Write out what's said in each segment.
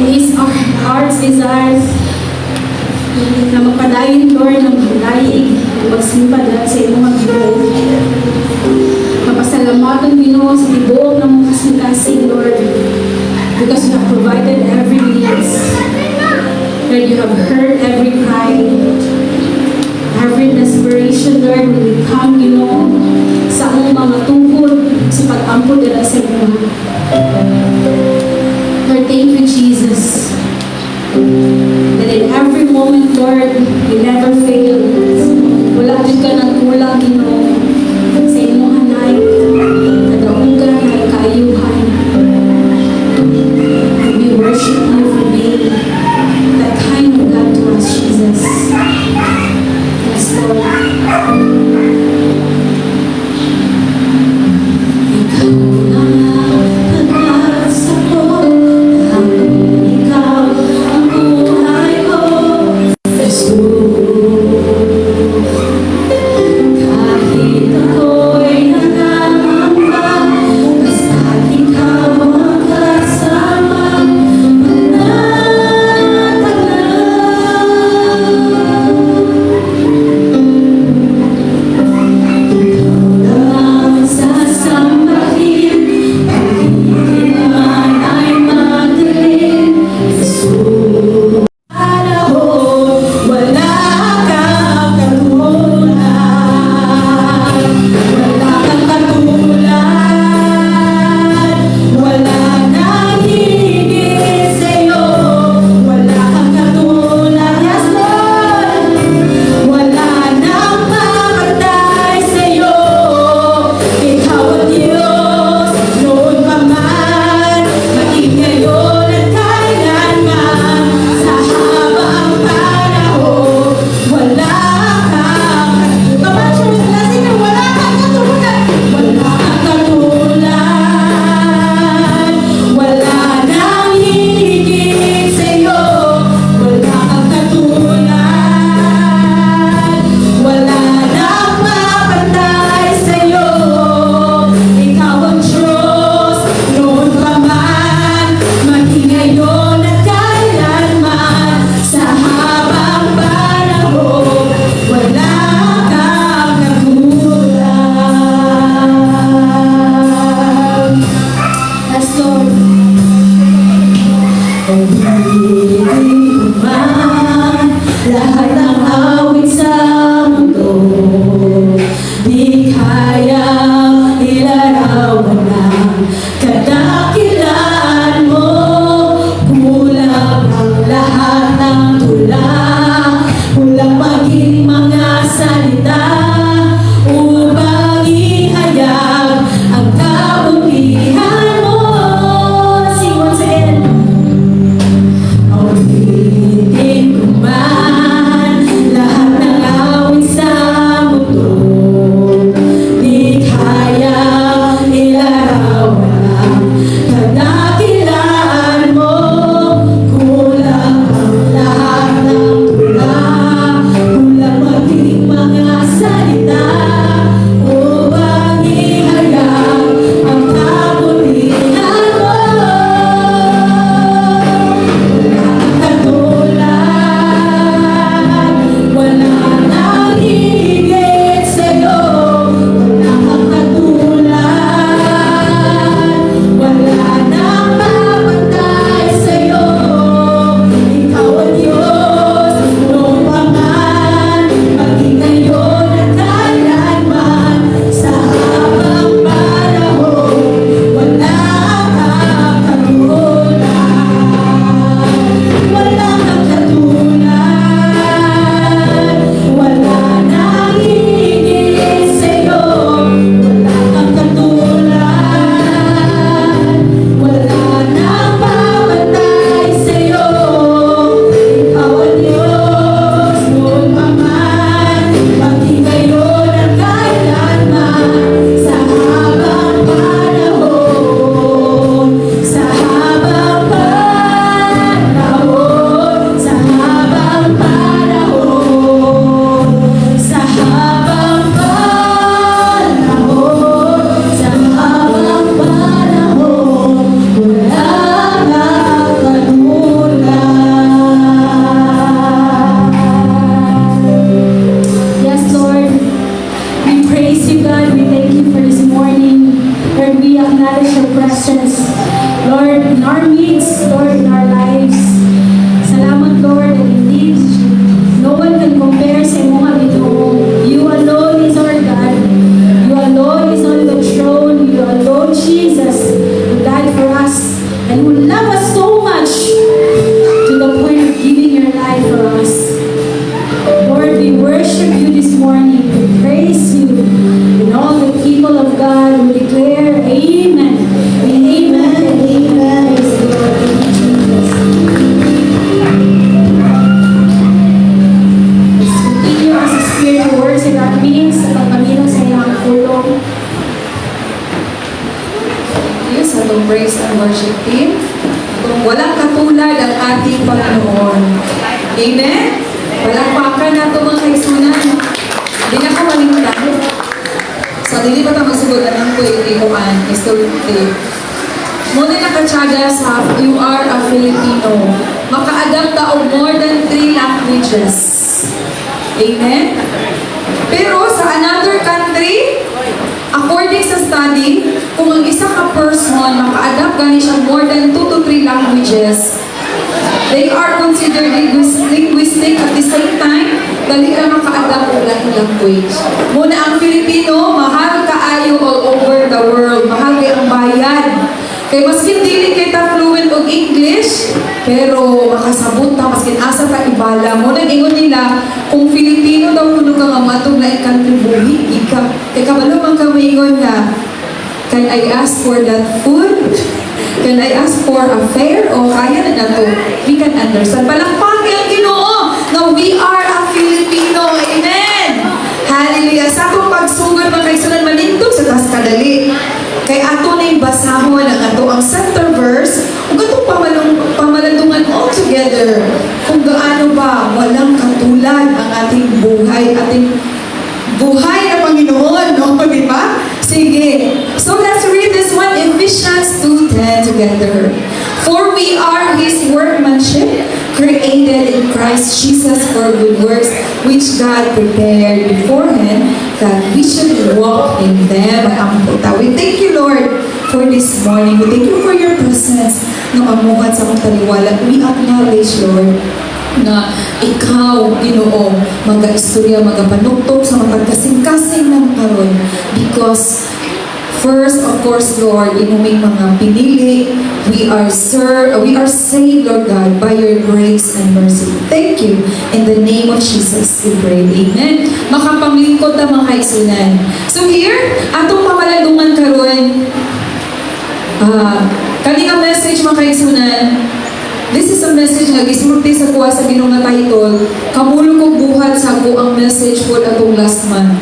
is our heart's desire na magpadayon, Lord, ng daig, magsimba dahil sa iyong mga Ginoo. Mapasalamatan, Ginoo, sa tibuok ng mga kasintasin, Lord, because you have provided every needs. Lord, you have heard every cry, every desperation, Lord, when we come, Ginoo, sa among mga tungkol, sa pag-ampod nila sa inyo. Lord, thank you, Jesus, that in every moment, Lord, you never fail. Wala din ka ng kulang, Ginoo, sa inyong hanay, kadaungan na kaayuhan. We worship you for being that kind of God to us, Jesus. Yes, Lord. Lahat ng awit sa mundo, di kayang ilarawan ng kadakilaan mo. Kulang ang lahat ng tula, kulang maging mga salita upang ihayag ang kabutihan mo. Sing once again. team. Walang katulad ang ating Panginoon. Amen? Palakpakan na ito mga kaisunan. Hindi na ka malingkang. So, dili pa ito masugulan ng pwede ko an. Historically. Muna nakatsaga sa you are a Filipino. Makaadang ka of more than 3 languages. Amen? Pero sa another country, according sa study, kung ang isa ka person maka-adapt gani siya more than 2 to 3 languages, they are considered linguistic at the same time, dali ka maka-adapt og laing language. Muna ang Filipino, mahal kaayo all over the world. Mahal kay ang bayan. Kay maskin dili kita fluent og English, pero makasabot ta maskin asa ta ibala mo nang ingon nila kung Filipino daw kuno ka nga matong lain country buhi ika kay kabalo man ka moingon nga can I ask for that food? Can I ask for a fare? O kaya na nato we can understand. Palakpakin ang Ginoo na we are a Filipino. Amen. Hallelujah. Sa akong pagsugod mga kaisunan malindog sa tas kadali. Kay ato na yung basahon ang ato ang center verse ug atong pamalandungan all together kung gaano ba walang katulad ang ating buhay na Panginoon, no? Di ba? Sige. So let's read this one, Ephesians 2:10 together. For we are His workmanship, created in Christ Jesus for good works, which God prepared beforehand that we should walk in them. We thank you, Lord, for this morning. We thank you for your presence na amuhan sa mong taliwala. We acknowledge, Lord, na ikaw, Ginoo, mag-istorya, mag-panuktok sa magkasing-kasing ng karon. Because first, of course, Lord, inuming mga pinili, we are saved, Lord God, by your grace and mercy. Thank you. In the name of Jesus, we pray. Amen. Makapanglingkod na mga kaisunan. So here, atong pamalandungan karon, kanina message mga kaisunan, this is a message nga gisulti sa kuha sa Ginoo nga title, kamulo kong buhat sa ako ang message po atong last month.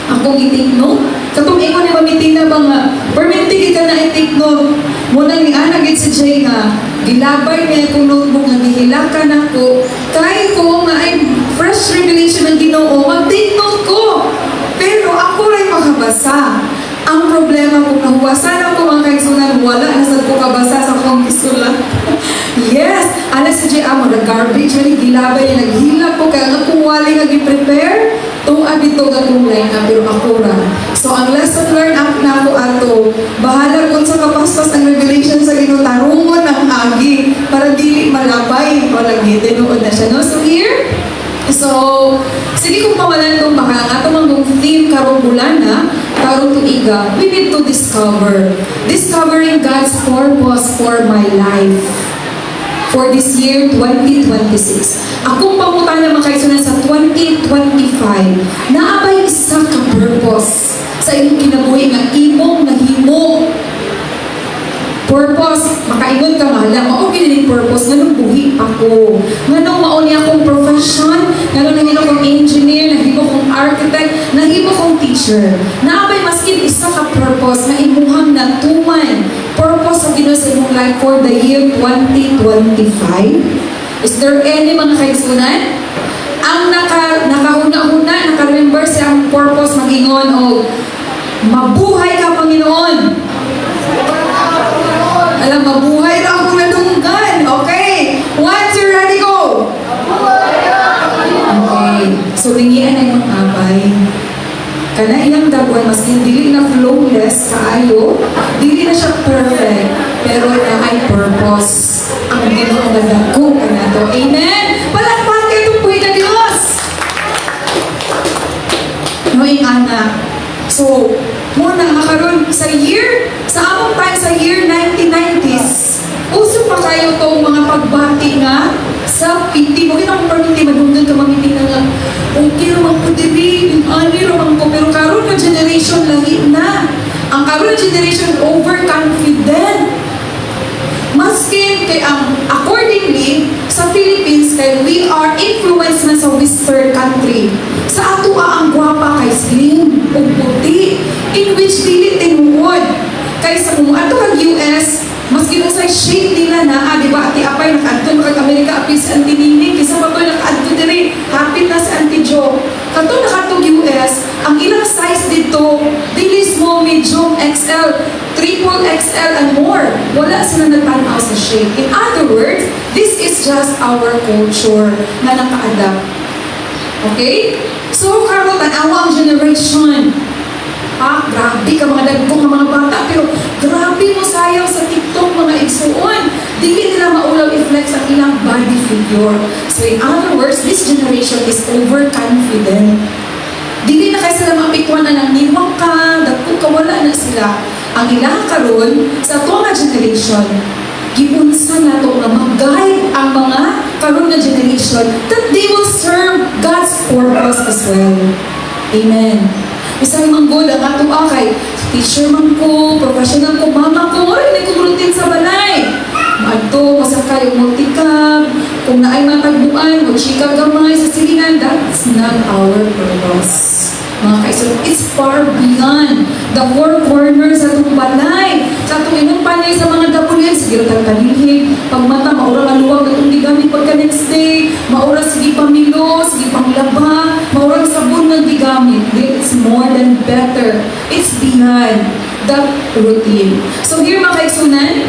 Akong itikno, katong ingon ni mamiting na ba nga, permintig ka na itikno, muna ni anagit si Jay nga, gilabay niya itong notebook nga gihilakan ako, kaya ko nga ay fresh revelation ng Ginoo, mag-take note ko. Pero ako rin makabasa. Ang problema kung nahuwasan ako mga kaisunan, wala na sa ko kabasa sa akong isulat. Yes! Alas si Jay Amo, nag-garbage, gilabay niya, naghila ko, kaya nga kung wali nga gi-prepare, itong abito gatong line na, pero ako ra. So, ang lesson learned up na ako ato, bahala kung sa kapaspas ang revelation sa Ginoo, tarungon ng agi, para dili malabay, walang gitinuod na siya. No? So, here, sige kung pawalan itong baka, ang atong ang theme karong bulan na, karong tuiga, we need to discovering God's purpose for my life. For this year, 2026. Akong pangutan na mga kaisunan sa 2025, naabay isa ka purpose sa inyong kinabuhi nga imong nahimo. Purpose, makaingon ka mahala, mao gini purpose, nganong buhi ako. Nganong mao niya akong profession, nganong nahimo kong engineer, nahimo kong architect, nahimo kong teacher. Naabay maskin isa ka purpose na imuhang natuman. Purpose sa Ginoo sa imong life for the year 2025. Is there any mga kaisunan? Ang nakahuna-huna, naka-remember siya ang purpose mag-ingon o mabuhay ka, Panginoon. Alam, mabuhay na ako nadunggan. Okay. Once you're ready, go. Okay. So, ringian na yung abay. Kana ilang dagwan, mas dili na flawless kaayo, dili na siya perfect, pero na ay purpose. Ang Ginoo nga dako kana to. Amen. Palakpakan itong buhay na Diyos. Noing anak. So, muna karon sa among time sa year 1990s, uso pa kayo itong mga pagbati nga sa piti mo. Kinang permiti, madunggan ka mamiti na nga, okay naman ko dili, ani naman ko, pero karon na generation lahi na. Ang karon na generation overconfident. Maskin kay accordingly sa Philippines kay we are influenced na sa Western country. Sa ato ang gwapa kay slim ug puti in which dili tinuod kay sa kung ato kag US Maski nung sa shape nila na, di ba, ati apay, naka-adto, Amerika api si Auntie Nini, kisa pa ko naka-adto diri, hapit na si Auntie Jo. Kato nakatong US, ang ilang size dito, dili small, medium, XL, triple XL and more. Wala sila nagtanaw sa shape. In other words, this is just our culture na naka-adapt. Okay? So, karon tanawa ang generation. Grabe ka mga dagkong mga bata, pero grabe mo sayang sa TikTok mga igsuon. Dili nila maulaw i-flex ang ilang body figure. So in other words, this generation is overconfident. Dili na kayo sila mapikwan na ng niwang ka, dagkong kawala na sila. Ang ilang karon sa ito nga generation, gipunsa na ito na mag-guide ang mga karon na generation that they will serve God's purpose as well. Amen. Isang manggod ang ato kay teacher man ko, professional ko, mama ko, ay may kumulutin sa balay. Maadto, masakay yung multicab, kung naay matagbuan, mag-chika gamay sa silingan, that's not our purpose. Mga kaisun, it's far beyond the four corners sa itong balay. Sa itong inong panay sa mga dapulian, sige rin kanilhig, pagmata, maura maluwag na itong digamit pagka next day, maura sige pamilo, sige panglaba, maura sabon ng digamit. It's more than better. It's beyond that routine. So here mga kaisunan,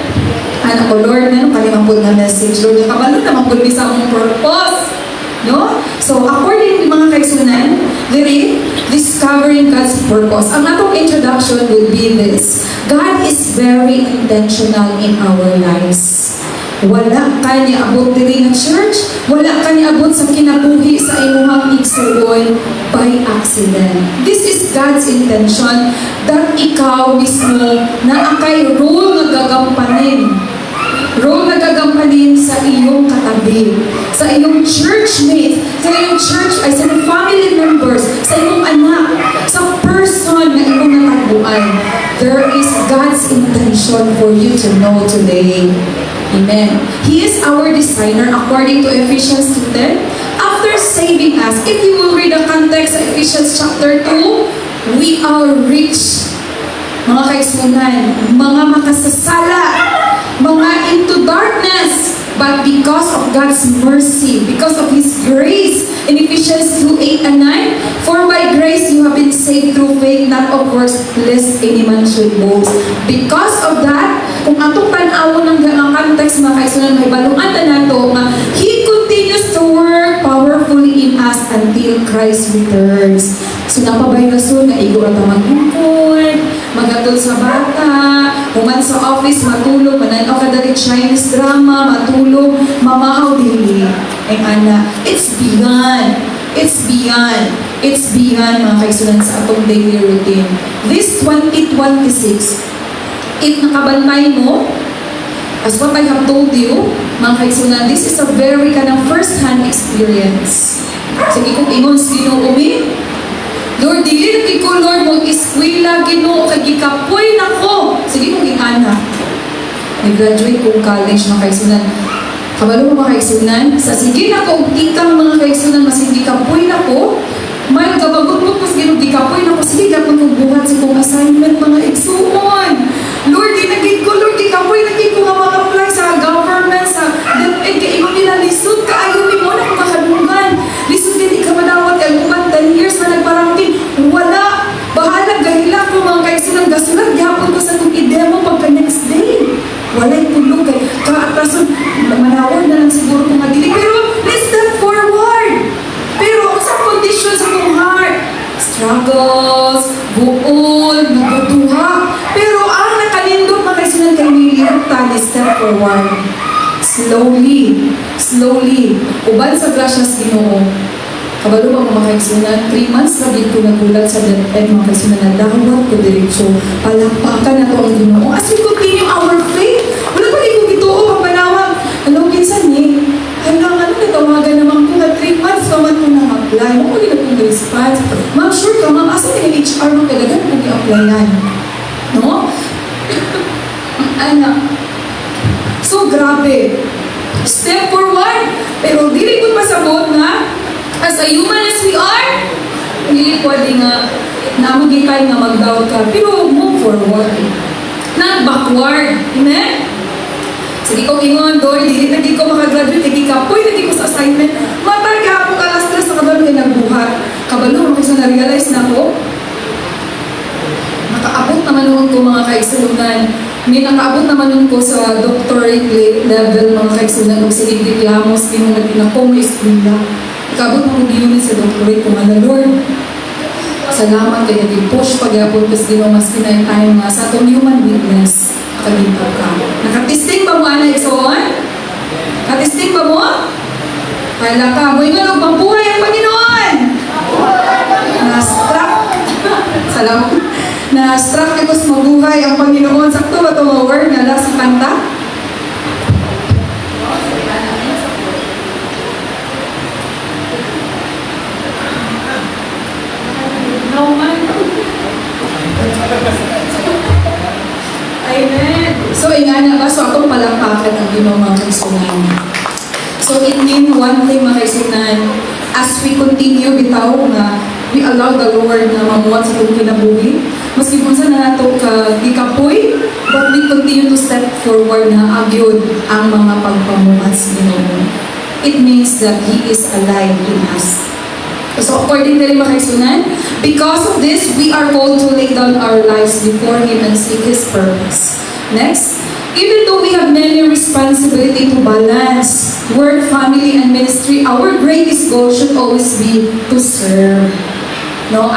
anak ko, Lord, kalimang po na message, Lord, nakabalo naman po sa among purpose. No? So, according to mga kaisunan, discovering God's purpose. Ang atong introduction would be this. God is very intentional in our lives. Wala ka niya abot diri nga church, wala ka niya abot sa kinabuhi sa imuhang igsuon by accident. This is God's intention that ikaw mismo na akay role na gagampanin. Role na gagampanin sa iyong katabi, sa iyong churchmate, sa iyong sa iyong family members, sa iyong anak, sa person na iyong natagpuan. There is God's intention for you to know today. Amen. He is our designer according to Ephesians 2:10. After saving us, if you will read the context of Ephesians chapter 2, we are rich. Mga kaisunan, mga makasasala, mga into darkness, but because of God's mercy, because of His grace, in Ephesians 2:8 and 9, for by grace you have been saved through faith, not of works, lest any man should boast. Because of that, kung atong tan-awon ng context mga kaisunan, may balungan na nato nga He continues to work powerfully in us until Christ returns. So napabay na so, naigo at mag-import, magatol sa bata, human sa office, matulog, mananaw ka dali Chinese drama, matulog, mamahaw dili. Ay ana, it's beyond. It's beyond. It's beyond mga kaisunan sa atong daily routine. This 2026, if nakabantay mo, as what I have told you, mga kaisunan, this is a very first-hand experience. Sige kung ingon sino umi, Lord, dili na ko, Lord, mag-eskwela, Ginoo, kay gikapoy na ko. Sige kung ingana. Nag-graduate kong college, mga kaisunan. Kabalo mo mga kaisunan, sa sige na ko, tikang mga kaisunan, mas hindi kapoy na ko, may gabagot mo po, sige, gikapoy na ko, sige, dapat kong buhat sa kong assignment, mga igsuon. Lord, dinagin ko, Lord, gikapoy, nagin ko nga mag-apply sa government, sa DepEd, kaya ibang nila, lisod ka, ayaw mo na kung makadungan. Lisod din, ikaw madawat, kaya kuman 10 years na nagparangkin, wala. Bahala, gahila ko mga kaisunan, gasulat, gihapon ko sa kong i-demo pagka next day. Wala'y tulog, kaya kaatrason, manawag na lang siguro kung madili. Pero, let's step forward. Pero, sa condition sa kong heart, struggles, buol, nagduduha. Pero, ang nakalindot mga kaisunan kay Miriam, tali, step forward. Slowly. Uban sa grasyas Ginoo. Kabalo ba mga kaisunan, 3 months na din ko nagulat sa DepEd mga kaisunan na dawat ko diretsyo. Palakpakan na to ang Ginoo. As we continue our faith, wala pa rin ko ito o papanawag. Alam, kinsan hanggang natawagan naman ko na 3 months ka man ko na-apply. Mo ko rin akong response. Ma'am, sure ka, ma'am, asa yung HR mo kailangan kong i-applyan. No? So, grabe. Step forward. Pero dili ko pasabot na as a human as we are, hindi pwede nga namagitay nga mag-doubt ka. Pero move forward. Not backward. Amen? Sige ko ingon, Doy, dili na di ko makagraduate, hindi ka, puy, hindi ko sa assignment. Matay ka ako alas 3 sa kabalo kay nagbuhat. Kabalo, makisa na-realize na ko. Nakaabot naman nun ko mga kaigsunan. May nakaabot naman nun ko sa doctorate level mga kaigsunan. Kung sige, diplamos, tinunod na ko, may eskwela. Nakaabot naman ginunin sa doctorate ko, ano, Lord. Salamat kaya di-push pagyapon kasi mas kinay time nga sa atong human weakness. Kagintag ka. Nakatisting ba mo, Ana Igsoon? Nakatisting ba mo? Kala ka, mo yung magbuhay ang Panginoon! Na-struck. Salamat. Na-struck ako sa mabuhay ang Panginoon. Sakto ba ito mga word na sa kanta? No man. Amen. So, ingana ba? So, akong palampakan ang Ginoo mga kaisunan. So, it means one thing mga kaisunan, as we continue bitaw nga, we allow the Lord na mamuhat sa itong kinabuhi. Maski kung saan na nato gikapoy, but we continue to step forward na agyod ang mga pagpamuhat sa Ginoo. It means that He is alive in us. So according to mga kaisunan, because of this, we are called to lay down our lives before Him and seek His purpose. Next, even though we have many responsibility to balance work, family, and ministry, our greatest goal should always be to serve. No,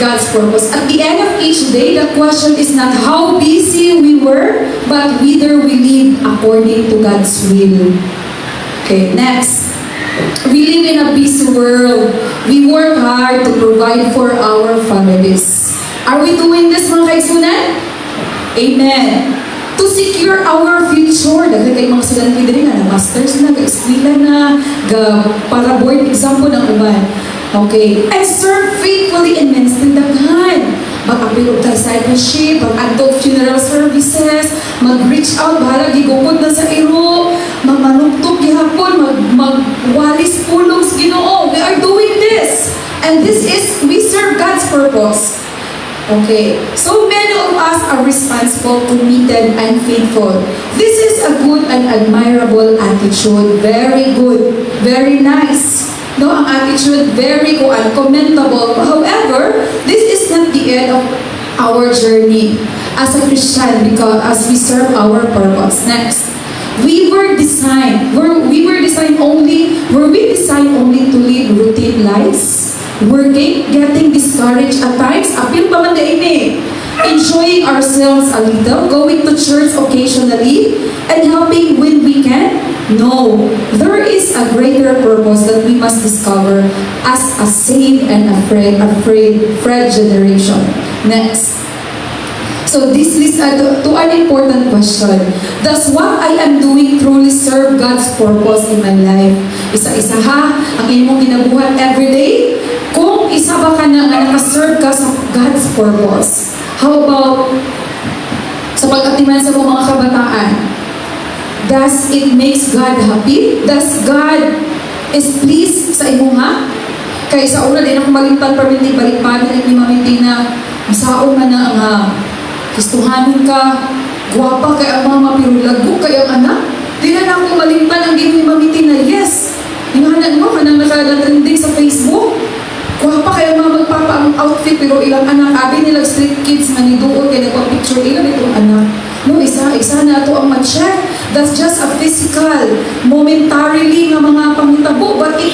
God's purpose. At the end of each day, the question is not how busy we were, but whether we live according to God's will. Okay, next. We live in a busy world. We work hard to provide for our families. Are we doing this mga kaisunan? Amen. To secure our future, dahil kay mga estudyante din na masters na, eskwela na, para board exam po ng uban. Okay. And serve faithfully in ministry daghan. Mag-appeal of discipleship, mag-adult funeral services, mag-reach out, bahala, gigupod na sa iro, magmanugtog gihapon, magwalis pulong sa Ginoo. We are doing this. And this is, we serve God's purpose. Okay. So many of us are responsible, committed, and faithful. This is a good and admirable attitude. Very good. Very nice. No, ang attitude, very commendable. However, this is not the end of our journey as a Christian because as we serve our purpose. Next, were we designed only to live routine lives? Working, getting discouraged at times, apil pa man din enjoying ourselves a little, going to church occasionally, and helping when we can? No. There is a greater purpose that we must discover as a saved and afraid generation. Next. So this leads to an important question. Does what I am doing truly serve God's purpose in my life? Isa-isa ha, ang imong ginabuhat everyday. Kung isa ba ka na nakaserve ka sa God's purpose? How about sa pag-atiman sa mga kabataan? Does it makes God happy? Does God is pleased sa imo ha? Kaya sa una din ako malimtan perminti balik-balik at maminti na masaon man na ang gustuhanan ka, guwapa kay ang mama pero lago kay ang anak. Di na ako malimtan ang di mo maminti na yes. Hinahanan mo kanang nakatrending sa Facebook. Guwapa kay ang mga magpapa ang outfit pero ilang anak abi nila street kids na niduol kay nagpa-picture ilang itong anak. No, isa na ito ang ma-check. That's just a physical, momentarily nga mga pangitabo, but it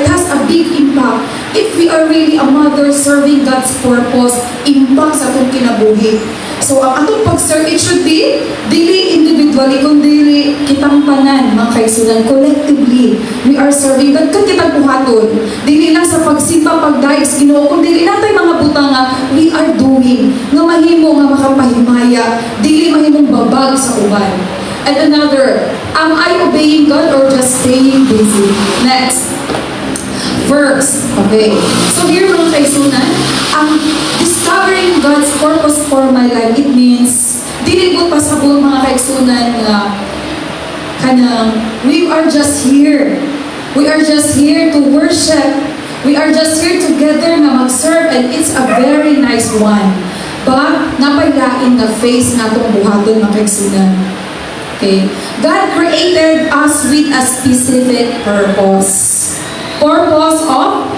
has a big impact. If we are really a mother serving God's purpose, impact sa itong kinabuhi. So, ang atong pag-serve, it should be daily individually, kundi kitang tanan, mga kaisunan, collectively. We are serving God, kan kitang buhaton. Dili lang sa pagsimba, pagdaig sa Ginoo, kundi natay mga butanga, we are doing, nga mahimo nga makapahimaya, dili mahimong babag sa uban. And another, am I obeying God or just staying busy? Next. Verse. Okay. So here mga kaisunan, ang discovering God's purpose for my life, it means, dili po pasabol mga kaisunan nga kanang, we are just here. We are just here to worship. We are just here together na mag-serve and it's a very nice one. But napailain na face na itong buhaton mga kaisunan. Okay? God created us with a specific purpose. Purpose of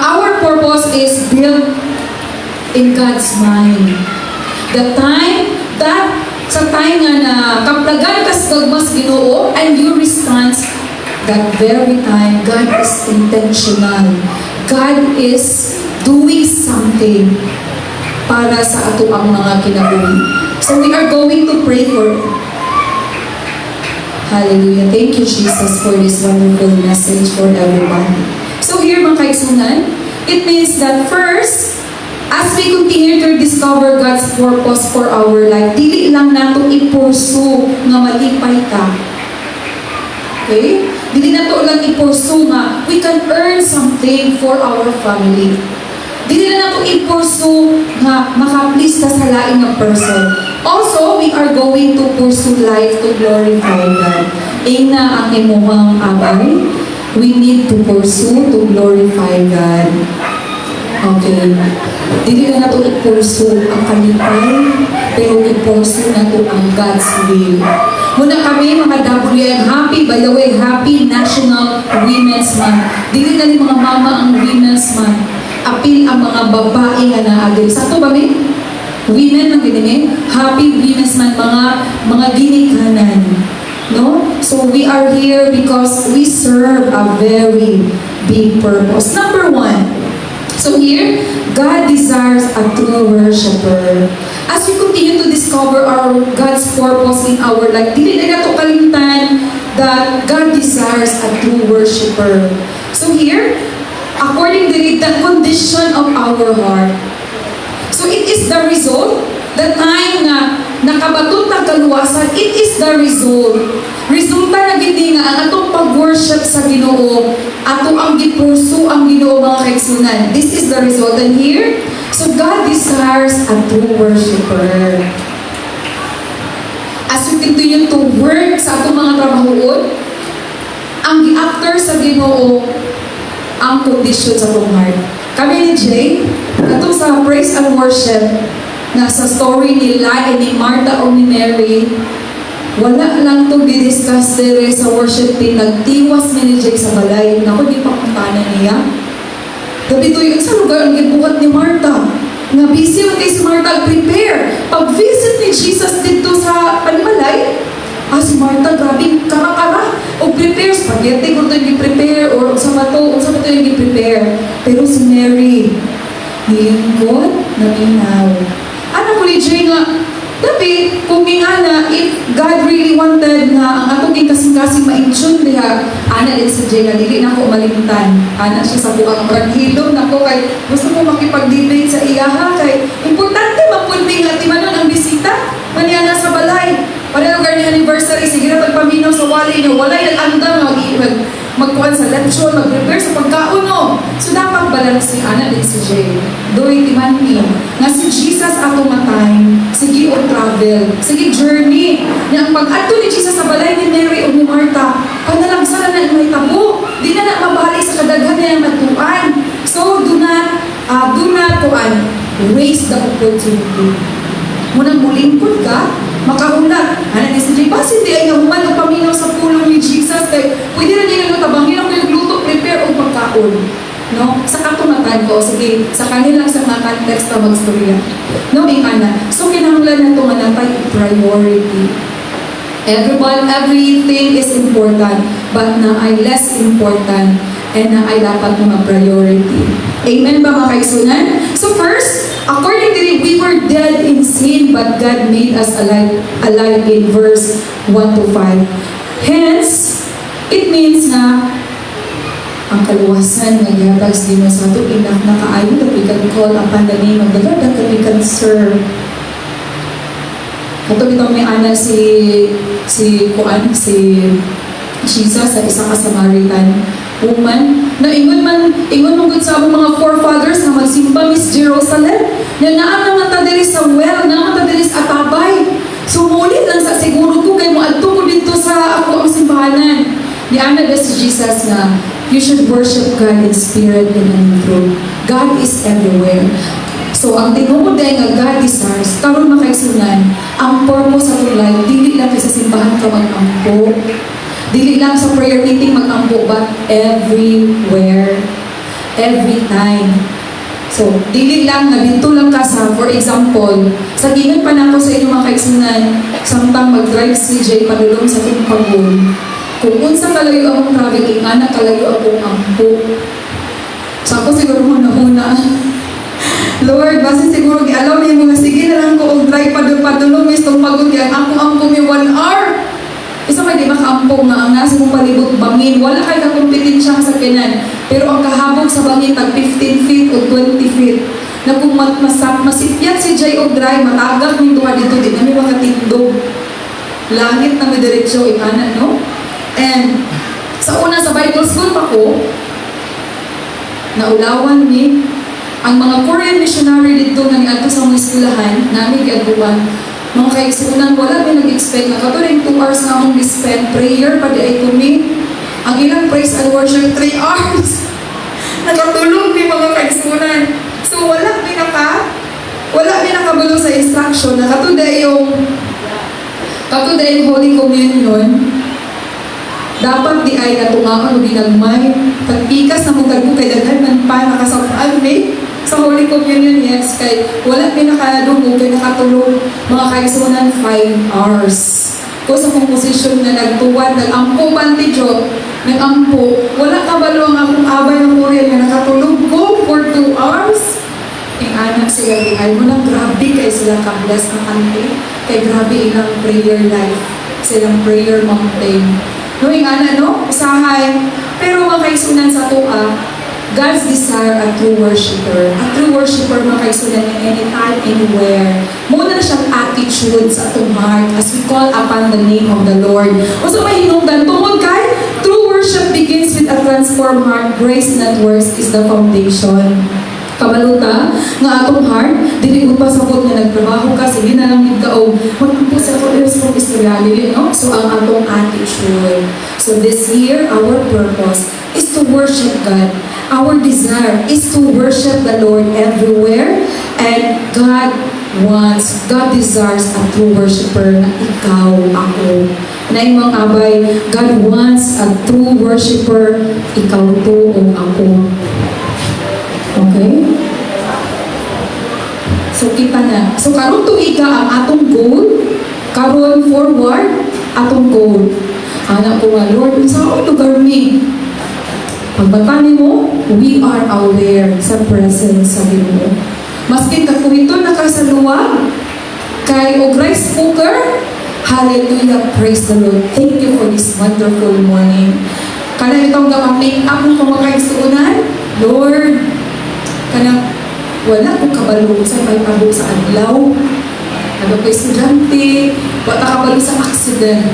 our purpose is built in God's mind. The time that sa time nga na kaplagan kas gagmas Ginoo and you respond that very time God is intentional. God is doing something para sa ato ang mga kinabuhi. So we are going to pray for it. Hallelujah. Thank you, Jesus, for this wonderful message for everyone. So here, mga kaigsunan, it means that first, as we continue to discover God's purpose for our life, dili lang nato i-pursue nga malipay ka. Okay? Dili nato lang i-pursue nga we can earn something for our family. Dili na nato i-pursue nga maka-please ta sa laing nga person. Also, we are going to pursue life to glorify God. Ina ang imuhang abay, we need to pursue to glorify God. Okay. Dili na nato i-pursue ang kalipay, pero i-pursue nato ang God's will. Muna kami mga WM, happy, by the way, happy National Women's Month. Dili na ni mga mama ang Women's Month. Apil ang mga babae nga naagay. Sakto ba may? Women ang ginigay. Happy Women's Month, mga ginikanan. No? So we are here because we serve a very big purpose. Number one, so here, God desires a true worshiper. As we continue to discover our God's purpose in our life, dili na nato kalimutan that God desires a true worshiper. So here, according to the condition of our heart. So it is the result, the time na nakabatot ng kaluwasan, it is the result. Resulta na gindi nga ang atong pag-worship sa Ginoo, ato ang gipursu ang Ginoo mga kaigsunan. This is the result. And here, so God desires a true worshiper. As we continue to work sa atong mga trabahoon, ang gi-after sa Ginoo, ang condition sa atong heart. Kami ni Jay, atong sa praise and worship, nasa story nila ni Martha o ni Mary, wala lang itong didiscuss dire sa worship team, nagtiwas ni Jay sa balay, naku di pa kumpanan niya. Gabi ito yung sa lugar ang gibuhat ni Martha. Nga busy man kay si Martha prepare. Pag-visit ni Jesus dito sa Panimalay, si Martha, grabe, kara-kara. O prepare, spaghetti kung ito yung prepare or sa bato yung prepare. Pero si Mary, nilingkod, naminaw. Anak ko ni Jay nga, tapi, kung ana, if God really wanted nga ang atong kasing-kasing ma-intune diha, ana din si Jay nga, dili na ko malimutan. Ana siya sa buwang branghilom na ko kay gusto mo makipag-debate sa iyaha kay importante mapunting nga timanon ang bisita. Maniana sa balay. Para lugar ni anniversary, sige na pagpaminaw sa wali niyo, walay nag-andam, magkuhan sa lechon, mag-prepare sa pagkaon, no? So, dapat balance ni Ana din si Jay. Doy, timan niyo. Nga si Jesus ato matay, sige o travel, sige journey. Yang pag-ato ni Jesus sa balay ni Mary o ni Martha, panalagsan na may tabo. Di na mabalik sa kadaghan na yung matuan. So, do not waste the opportunity. Munang mulingkod ka, makahulat. Ano ni si Jay, basi di ay nahuman o paminaw sa pulong ni Jesus. Kaya pwede na niya natabangin ako yung luto, prepare o pagkaon. No? Sa katumatan ko, sige, sa kanila sa mga context na magstorya. No, ingana. So, kinahanglan na ito nga natay priority. Everything is important, but na ay less important and na ay dapat mga priority. Amen ba mga kaigsunan? So first, according to it, we were dead in sin, but God made us alive in verse 1 to 5. Hence, it means na ang kaluwasan ng yabas din sa ito, enough na kaayo that we can call upon the name of the Lord, that we can serve. Katong itong may ana si Jesus sa isang Samaritan woman na ingon mong sa mga forefathers na magsimba Miss Jerusalem na naan naman ta diri sa well, naan ta diri sa atabay. Sumulit lang sa siguro ko kay mo adto ko dito sa ako ang simbahanan. Di ana ba si Jesus na you should worship God in spirit and in truth. God is everywhere. So, ang tinuod dahil nga God desires, karon makaigsunan, ang purpose sa atong life, dili lang sa simbahan ka mag-ampo, dili lang sa prayer meeting mag-ampo, but everywhere, every time. So, dili lang na dito lang ka sa, for example, sa gingan pa na ako sa inyong mga kaigsunan, samtang mag-drive si Jay padulong sa itong pagod. Kung unsa kalayo akong traveling, anak kalayo akong ampo. So ako siguro huna-huna. Lord, basta siguro gi-allow niya mga sige na lang ko og drive padulong is itong pagod yan. Ampo may 1 hour. Isa may di makaampo nga ang nasa mong palibot bangin. Wala kay kakompetensya sa kinan. Pero ang kahabog sa bangin tag 15 feet o 20 feet. Na kung masipyat si Jay og drive, matagak ng duha dito, di na may makatindog. Langit na may diretsyo, ikana, no? And sa una sa Bible school pa ko, naulawan ni ang mga Korean missionary dito nga niadto sa mga eskwelahan, namin giadtuan, mga kaigsunan, wala may nag-expect na katuring 2 hours na akong spend prayer pa di ay kumi. Ang ilang praise and worship 3 hours. Nakatulog ni mga kaigsunan. So wala may nakabalo sa instruction na katuda yung Holy Communion. Dapat di ay natungakan o ginagmay. Pagpikas na mong kay daghan man pa nakasapaan may sa Holy Communion, yes, kay wala may nakadungog, kay nakatulog mga kaigsunan 5 hours. Kung sa composition na nagtuwad, nag-ampo bandidyo, nag-ampo, wala kabalo ang akong abay ng Korean na nakatulog ko for 2 hours. Ang anak sila, ay mo lang grabe kay sila ka-bless na kante, kay grabe ilang prayer life, silang prayer mountain. Noing ana, no? Usahay. Pero mga kaisunan sa tuwa, God's desire a true worshiper. A true worshiper, mga kaisunan, anytime, anywhere. Muna na siyang attitude sa atong heart as we call upon the name of the Lord. O sa may hinungdan, tungod kay, true worship begins with a transformed heart. Grace not works is the foundation. Kabaluta nga atong heart, dili mo pa sabot nga nagtrabaho ka, sige na lang ka o magpapos sa sa istoryali, no? So ang atong attitude. So this year, our purpose is to worship God. Our desire is to worship the Lord everywhere, and God desires a true worshiper na ikaw, ako. Na imong abay, God wants a true worshiper, ikaw to o ako. Okay? So, kita na. So, karon tuiga ang atong goal. Karon forward, atong goal. Anak ko nga, Lord, saan lugar mi? Pagbatanin mo, we are aware sa presence sa Ginoo. Maski kakuhito nakasaluwa, kay og rice cooker, hallelujah, praise the Lord. Thank you for this wonderful morning. Kana itong make up mo mga kaigsuunan, Lord, kana wala kong kabalo sa may pabo sa adlaw. Ano pa estudyante, wala kabalo sa accident.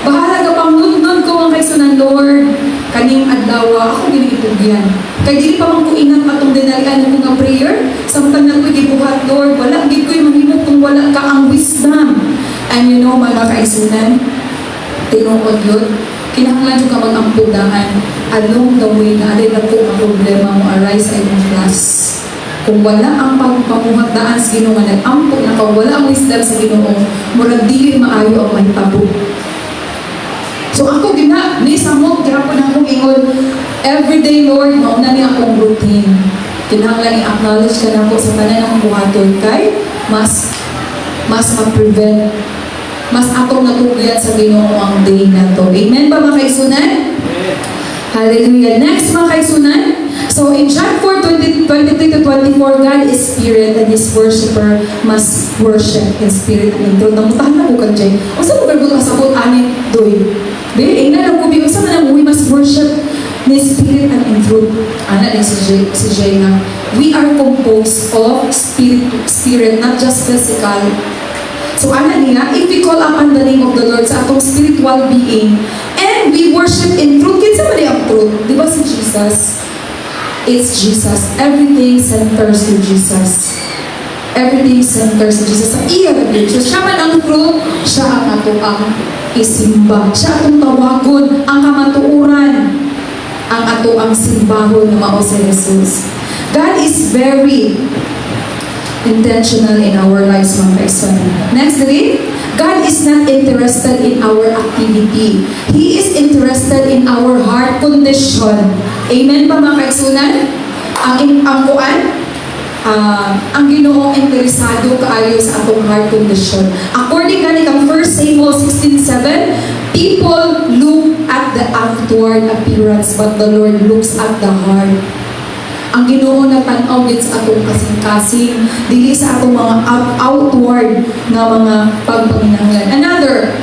Bahala ka pang nun ko mga kaigsuunan, Lord, kaning adlaw ako ginitugyan. Kay dili pa man ko ingat atong dinalian ko nga prayer, samtang na ko gibuhat, Lord, wala gid ko'y mahimo kung wala ka ang wisdom. And you know, mga kaigsuunan, tinuod yun, kinahanglan yung ka mag-ampudahan along the way na alay na po ang problema mo arise sa inyong class. Kung wala ang pagpamuhatdaan sa Ginoo nga nag-ampo na kung wala ang wisdom sa Ginoo, murag dili maayo ang mahitabo. So ako ni samot gyapon akong ingon everyday, Lord, mauna ni akong routine. Kinahanglan i-acknowledge ka na po sa tanan akong buhaton kay mas ma-prevent, mas atong natugyan sa Ginoo ang day na to. Amen ba mga kaigsunan? Hallelujah. Next mga kaigsunan. So in John 4:23 to 24, God is spirit and His worshipper must worship in spirit and in truth. Namutahan na po ka dyan. O sa mga gulong kasabot anin doy. Di, ina lang po biyo. Sa manang we must worship in spirit and in truth. Ana din si Jay nga. We are composed of spirit, not just physical. So ana niya, if we call upon the name of the Lord sa atong spiritual being, and we worship in truth, kinsa man ang truth? Di ba si Jesus? It's Jesus. Everything centers to Jesus. Everything centers to Jesus. Sa iya na so, siya man ang truth, siya ang ato ang isimba. Siya atong tawagon, ang kamatuuran, ang ato ang simbahon na mao si Jesus. God is very intentional in our lives, mga kaigsoon. Next, dali. God is not interested in our activity. He is interested in our heart condition. Amen ba, mga kaigsunan? Ang Ginoo interesado kaayo sa atong heart condition. According gani kang 1 Samuel 16:7, people look at the outward appearance, but the Lord looks at the heart. Ang Ginoo natanaw gid sa atong kasing-kasing, dili sa atong mga outward nga mga pagpanginahanglan. Another,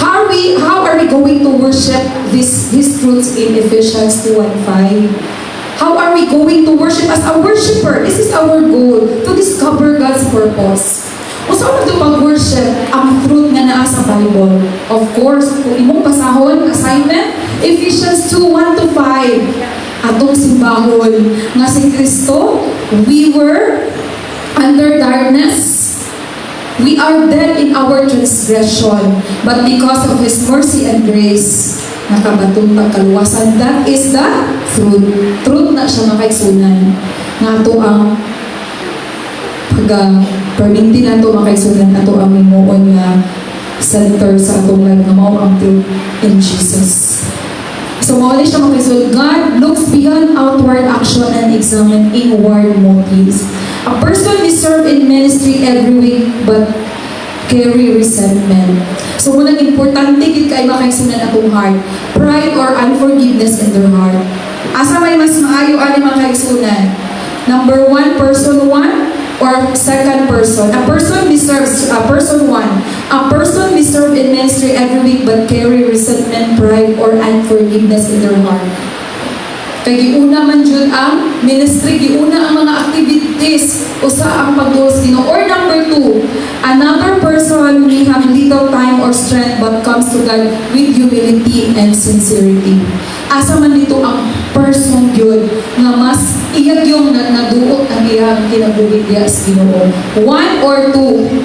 how are we going to worship these truths in Ephesians 2:5? How are we going to worship as a worshiper? This is our goal, to discover God's purpose. Kung saan ito pag-worship, ang truth nga naa sa Bible. Of course, kung imong basahon, assignment, Ephesians 2:1-5. Atong simbahon nga si Kristo, we were under darkness. We are dead in our transgression, but because of His mercy and grace, nakabatong pagkaluwasan. That is the truth. Truth na siya makaigsunan. Nga ito ang pag-perminti na ito makaigsunan. Ito ang mimuon nga center sa atong life na mao ang truth in Jesus. So, mawali siya makaigsunan. God looks beyond outward action and examine inward motives. A person is served in ministry every week but carry resentment. So, munang importante gid kay makaigsunan atong heart. Pride or unforgiveness in their heart. Asa may mas maayo ani makaigsunan? Number 1, person 1, or second person. A person deserves, person 1. A person be served in ministry every week but carry resentment, pride, or unforgiveness in their heart. Kaya giuna man jud ang ministry, giuna ang mga activities, usa ang pagduos Ginoo. Or number 2, another person may have little time or strength but comes to God with humility and sincerity. Asa man dito ang person yun nga mas iyag yung naduot ang iyang kinabuhi diya sa Ginoo. 1 or 2.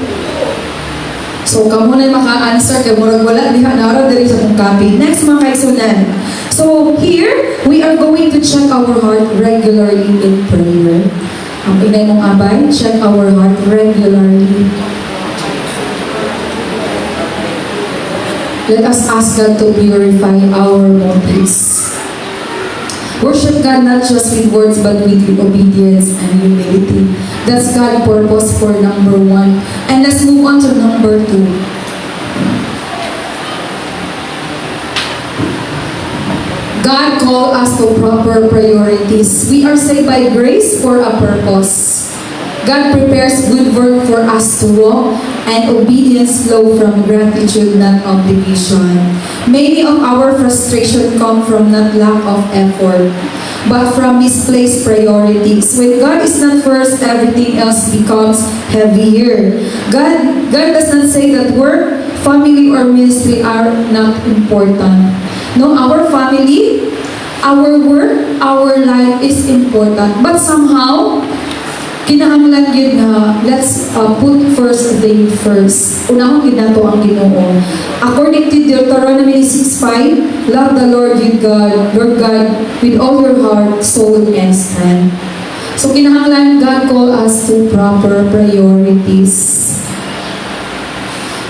So, kamo na maka-answer kay murag wala diha nara diri sa mong copy. Next, mga kaigsunan. So, here, we are going to check our heart regularly in prayer. Ang inay mong abay, check our heart regularly. Let us ask God to purify our motives. Worship God not just with words but with obedience and humility. That's God's purpose for number 1. And let's move on to number 2. God called us to proper priorities. We are saved by grace for a purpose. God prepares good work for us to walk, and obedience flow from gratitude, not obligation. Many of our frustration come from not lack of effort, but from misplaced priorities. When God is not first, everything else becomes heavier. God does not say that work, family, or ministry are not important. No, our family, our work, our life is important. But somehow, kinahanglan yun na let's put first thing first. Unahon yun nato ang Ginoo. According to Deuteronomy 6:5, love the Lord your God with all your heart, soul, and strength. So kinahanglan God call us to proper priorities.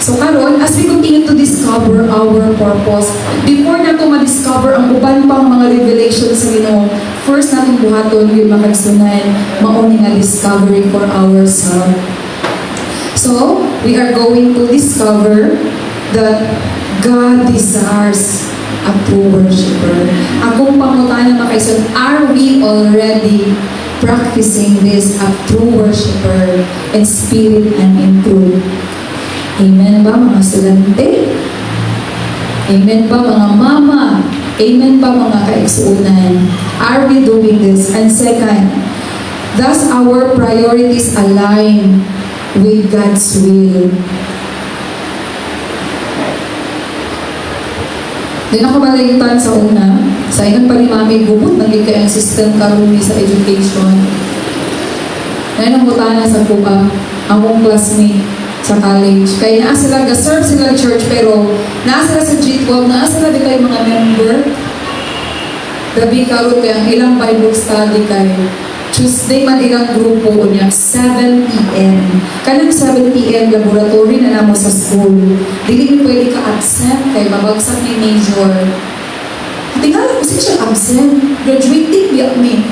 So karon, as we continue to discover our purpose, before na ito ma-discover ang uban pang mga revelations sa Ginoo, first natin buhaton yung makagsunan, mauni nga discovery for ourselves. So, we are going to discover that God desires a true worshiper. Akong pangutana makaisun, are we already practicing this, a true worshiper in spirit and in truth? Amen ba mga estudyante? Amen ba mga mama? Amen ba mga kaigsuunan? Are we doing this? And second, does our priorities align with God's will? Di na kabalagitan sa una, sa inang palimamig bubot, naging kaya ang system karumi sa education. Ngayon ang butana sa kupa, among classmate sa college. Kaya naa sila, ga-serve sila church, pero naa sila sa G12, naa sila di kayo mga member. Gabi karoon kaya ang ilang Bible study kayo. Tuesday man ilang grupo niya 7 p.m. Kanang 7 p.m. laboratory na namo sa school. Dili ni pwede ka absent kay mabagsak ni major. Tingala ko siya absent. Graduating biya me.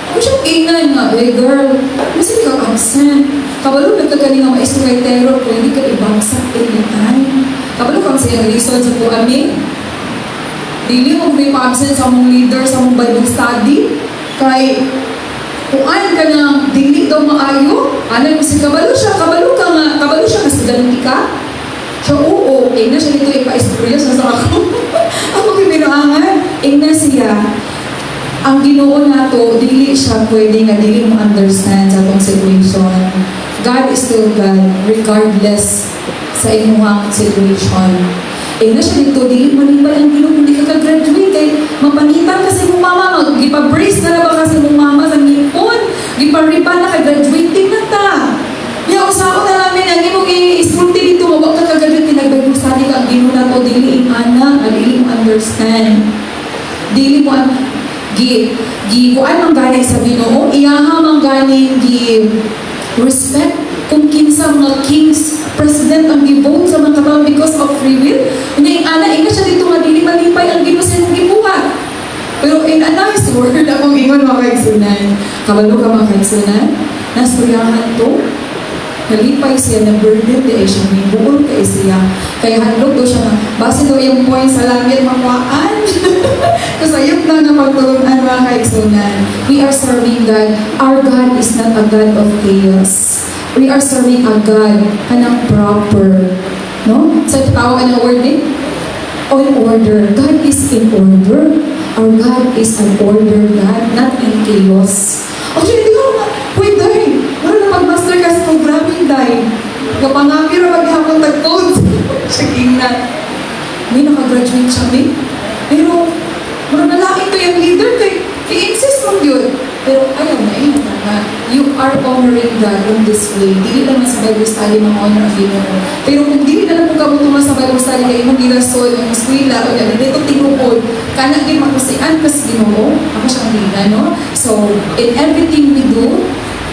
Ako siya kainan nga, hey girl, kasi ka absent. Kabalo nagkagani nga maestro kay Tero, pwede ka ibagsak anytime. Kabalo kang siya reason sa po amin. Dili mo may pa-absent sa mong leader sa mong Bible study. Kay kung ayon ka na dili daw maayo, anan mo si kabalo siya kasi ganun ka. So, oo, na siya dito ipa-istorya sa ako. Ako kiminuangan, na siya. Ang Ginoo nato, dili siya pwede nga dili mo understand sa atong situation. God is still God, regardless sa imuhang situation. Na siya dito, dili manibay ang Ginoo, hindi ka ka-graduate, kay mapanitan kasi mong mama, gipa-brace na ba kasi mong mama sa ngipon, gipa-riban na ka-graduating na ta. Yung usapo na namin, ang imong i-isulti dito, mabag ka kagalit, tinagbayong study ka, ang Ginoo na to, dili imana, dili mo understand. Dili mo, kuan mang gani sa Ginoo, iyaha mang gani respect kung kinsa mga kings, president ang givote sa mga katawan because of free will. Ina siya dito nga, dili malipay ang Ginoo sa imong gibuhat. Pero in a nice word, akong ingon mga kaigsunan. Kabalo ka mga kaigsunan, nasuriyahan to, nalipay siya na burden di siya, may buol kay siya. Kaya handog do siya na, base do yung point sa langit makuhaan. Kasayop na nga magtulungan mga kaigsunan. We are serving God. Our God is not a God of chaos. We are serving a God kanang proper. No? So tawag ang word din? On order. God is in order. Our God is an order God, not in chaos. Actually, di ko nga, wait dahil, wala na mag-master ka sa programming dahil, kapangapir na maghapon tag-code. Checking na. May nakagraduate siya, may. Pero, wala nalaking ko yung leader kay, i-insist mo yun. Pero ayaw na, you are honoring God in this way. Dili naman sa Bible study mga honor ang Ginoo. Pero kung dili na lang kung kabutungan sa Bible study kay imong girason, yung eskwela, o yan, dito tinukod, kana din makusian kas Ginoo, ako siyang dila, no? So, in everything we do,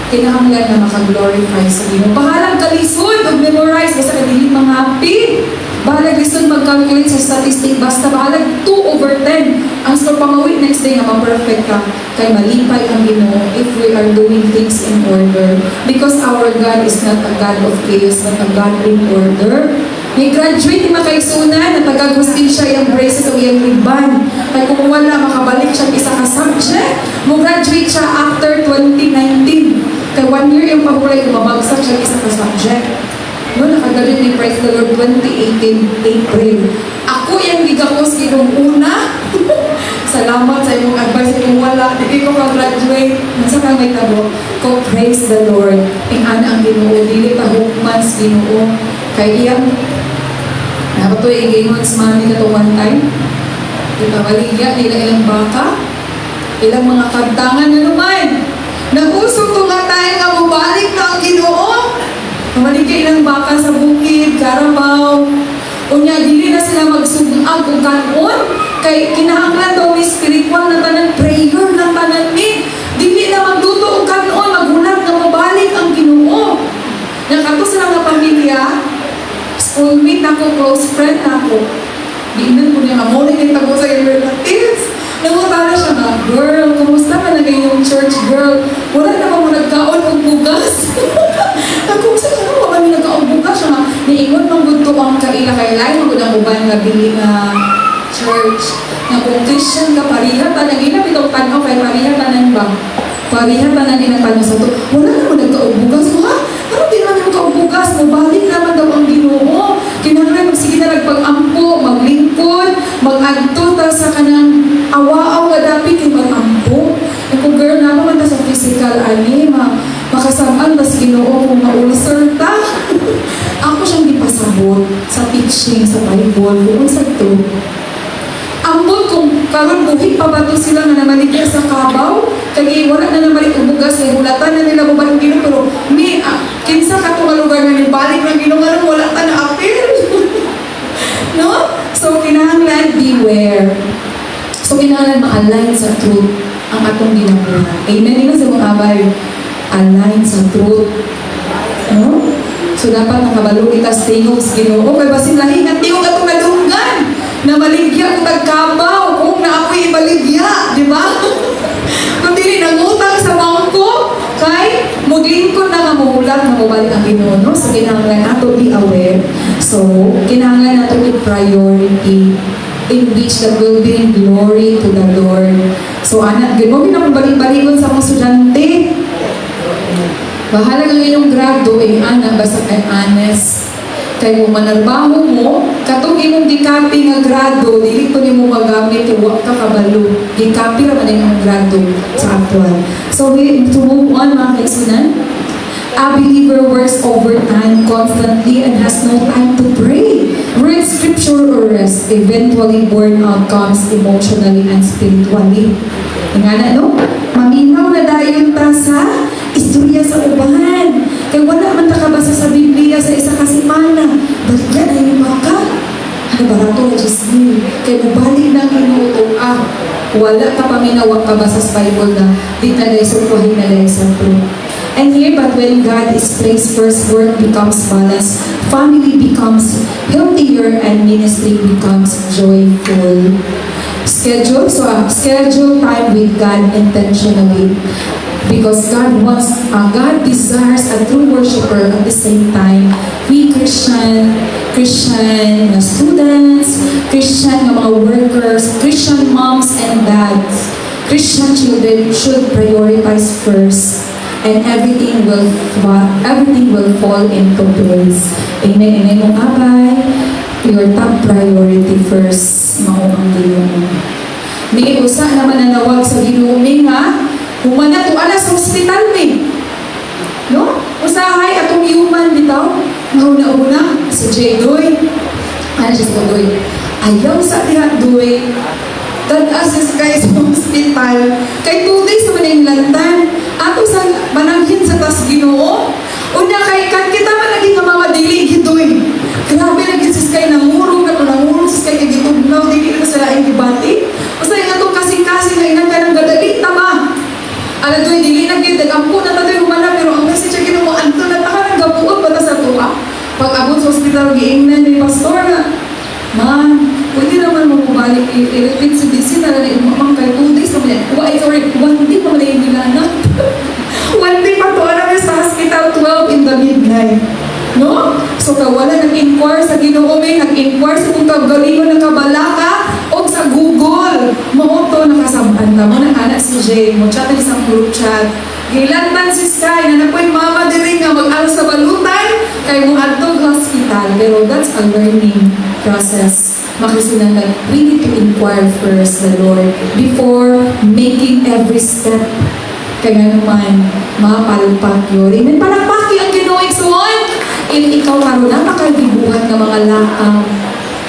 kinahanglan na makaglorify sa Ginoo. Bahalang kalisod, mag-memorize, basta kadili mga happy. Bahalag lisod mag-calculate sa statistic, basta bahalag 2/10. Ang score pamawi next day nga ma-perfect ka. Kay malipay ang Ginoo if we are doing things in order. Because our God is not a God of chaos, but a God in order. May graduate ni makaigsunan na taga-gustin siya yung braces o yung ribbon. Kaya kung wala, makabalik siya isa ka subject. Mo-graduate siya after 2019. Kaya 1 year yung pahulay, umabagsak siya isa ka subject. No, nakagalit ni Praise the Lord 2018 April. Ako yung gigapos kinong una. Salamat sa imong advice kung wala. Hindi ko ka-graduate. Nasa ka may tabo ko, praise the Lord. Ingana ang Ginoo. Dili ka hukmans Ginoo. Kay iyang nabato yung gingon sa mami ka to one time. Ikawaligya nila ilang baka. Ilang mga kantangan na naman. Nag-usok to nga tayo nga mabalik na ang Ginoo. Maligay ng baka sa bukid, Carabao. Unya, dili na sila magsugag o kanon. Kay kinahanglan daw ni spiritual na tanan, prayer na tanan ni. Dili na magluto o kanon, magulat na mabalik ang Ginoo. Nakato sila nga pamilya, schoolmate ako, close friend ako. Diinan ko niya, mamulit yung tago sa yung relatives. Nangutana siya nga, girl, kumusta ka na yung church, girl? Wala naman mo nagkaon o bugas. Kumusta ka naman kami nagkaon bugas siya nga? Niingon mang gusto ang kaila kay Lai, magod ang uban nga bili nga church. Nga kung Christian ka, pariha pa na gina, pitong panaw kay pariha tanan ba? Pariha tanan inagpano sa to. Wala naman nagkaon bugas mo, ha? Ano di naman nagkaon bugas? Mabalik naman daw ang Ginoo. Kinahanglan magsige na nagpag-ampo, maglingkod, mag-adto ta sa kanang awa-aw nga dapat kay mag-ampo. E kung girl na naman ta sa physical ani, makasamaan tas Ginoo kung ma-ulcer ta. Ako siyang dipasabot sa teaching sa Bible. Kung sa to, ambot kung karon buhit pa ba to sila nga namaligya sa kabaw, kaya wala na namalik ang bugas, kaya hulatan na nila mo ba ng Ginoo, pero kinsa ka to nga lugar na nibalik ng Ginoo, nga wala ka na appeal. No? So, kinahanglan, beware. So, kinahanglan ma-align sa truth. ang atong ginabuhat. Amen. Ino sa mga abay, align sa truth. No? So dapat nakabalo kita sa tingog sa Ginoo. Kay basin lahi nga tingog atong nadunggan na maligya kung tagkabaw kung na ako'y ibaligya, di ba? Kung dili nangutang sa bangko, kay muglingkod na nga mahulat na mabalik ang Ginoo, no? So kinahanglan nato be aware. So kinahanglan nato i-priority in which that will bring glory to the Lord. So anak, gano'n ginabalik-balikon sa mga estudyante. Bahala ka ngayong grado, anak, basta kay honest. Kay mo manarbaho mo, katong imong gikapi nga grado, dili ko nimo magamit, huwag ka kabalo. Gikapi raman imong grado sa actual. So to move on, mga kaisunan, a believer works overtime constantly and has no time to pray, read scripture or rest. Eventually, burnout comes emotionally and spiritually. Ingana, no? Maminaw na dayon ta sa istorya sa uban. Kaya wala man takabasa sa Biblia sa isa kasimana. Baligyan na yung baka. Ano ba rato na Giselle? Kaya mabalik na inuutong wala ka paminawag ka ba sa Bible na di na dahil sa kuhin na dahil sa truth. And here, but when God is praised first, work becomes balanced, family becomes healthier, and ministry becomes joyful. Schedule time with God intentionally. Because God desires a true worshiper at the same time. We Christian na students, Christian na mga workers, Christian moms and dads, Christian children should prioritize first, and everything will fall into place. Amen. Amen. Mong abay, your top priority first, maunang Ginoo. May usa naman nanawag sa Ginoo nga, humana to alas sa hospital ni. No? Usahay atong human bitaw. Mauna-una si J. Doy. Ano siya sa Doy? Ayaw sa diha Doy. Tad-asis kayo sa hospital. Kay 2 days naman yung lantan. Ato sa mananghin sa tas Ginoo. Una kay kan kita man lagi nga mamadili Doy. Grabe lagi sis kay namurong na namurong sis kay gitugnaw dili na sila ang gibati. Usahay nga itong kasing-kasing na inang kanang gadali tama. Ano do'y dili na gid ampo na tadoy humana pero ang message ay Ginoo anto na taka nagabuot bata sa tuwa. Pag abot sa ospital giingnan ni pastor na, man, pwede naman mo balik i-repeat si bisita na umamang kay 2 days naman yan. Sorry, 1 day pa mali yung nilanak. 1 day pa to alam sa hospital 12 in the midnight. No? So wala nag-inquire sa Ginoo may nag-inquire sa kung kagalingon ng kabalaka o sa Google. Mooto nakasabaan na mo na anak si Jay. Mo chat sa group chat. Gilantan si Sky na napoy mama diri nga mag-aral sa balutan kay mo adtong hospital. Pero that's a learning process. Makisunan that we need to inquire first the Lord before making every step. Kaya naman, mapalpak yun. Amen. Palakpaki ang Ginoo igsoon. Ikaw karon napakagibuhat ng mga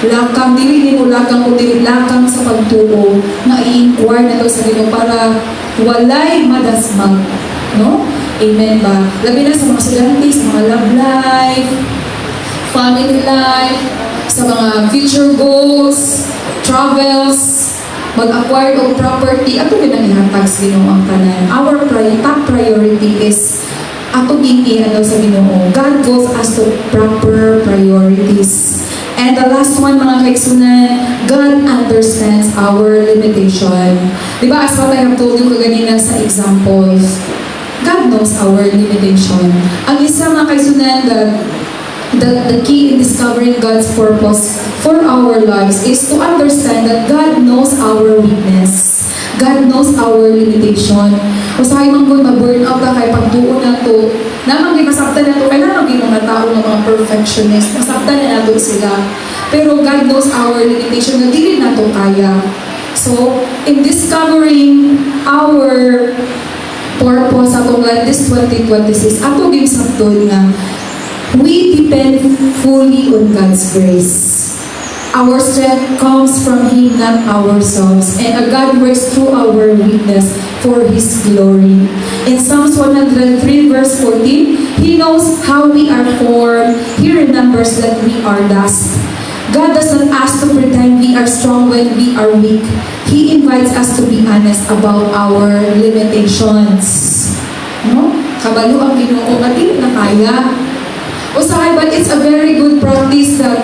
lakang, dili ni mo lakang kundi lakang sa pagtuo na i-inquire na to sa Ginoo para walay madasmag, no? Amen ba? Labi na sa mga estudyante, sa mga love life, family life, sa mga future goals, travels, mag-acquire of property, ato din ang ihatag sa Ginoo ang tanan. Our top priority is ato ano sa Ginoo. God calls us to proper priorities. And the last one, mga kaigsunan, God understands our limitation. Diba, as what I have told you kaganina sa examples, God knows our limitation. Ang isa, mga kaigsunan, the key in discovering God's purpose for our lives is to understand that God knows our weakness. God knows our limitation. Usahay man kung ma-burn out ka kay pagtuon na to, namang masaktan na to, kaya namang mga tao ng mga perfectionist, masaktan na nato sila. Pero God knows our limitation na dili na to kaya. So, in discovering our purpose atong life this 2026, ato gimsabton nga, we depend fully on God's grace. Our strength comes from Him, not ourselves. And God works through our weakness for His glory. In Psalms 103 verse 14, He knows how we are formed. He remembers that we are dust. God does not ask to pretend we are strong when we are weak. He invites us to be honest about our limitations. No? Kabalo ang Ginoo nga dili na kaya. Usahay, but it's a very good practice that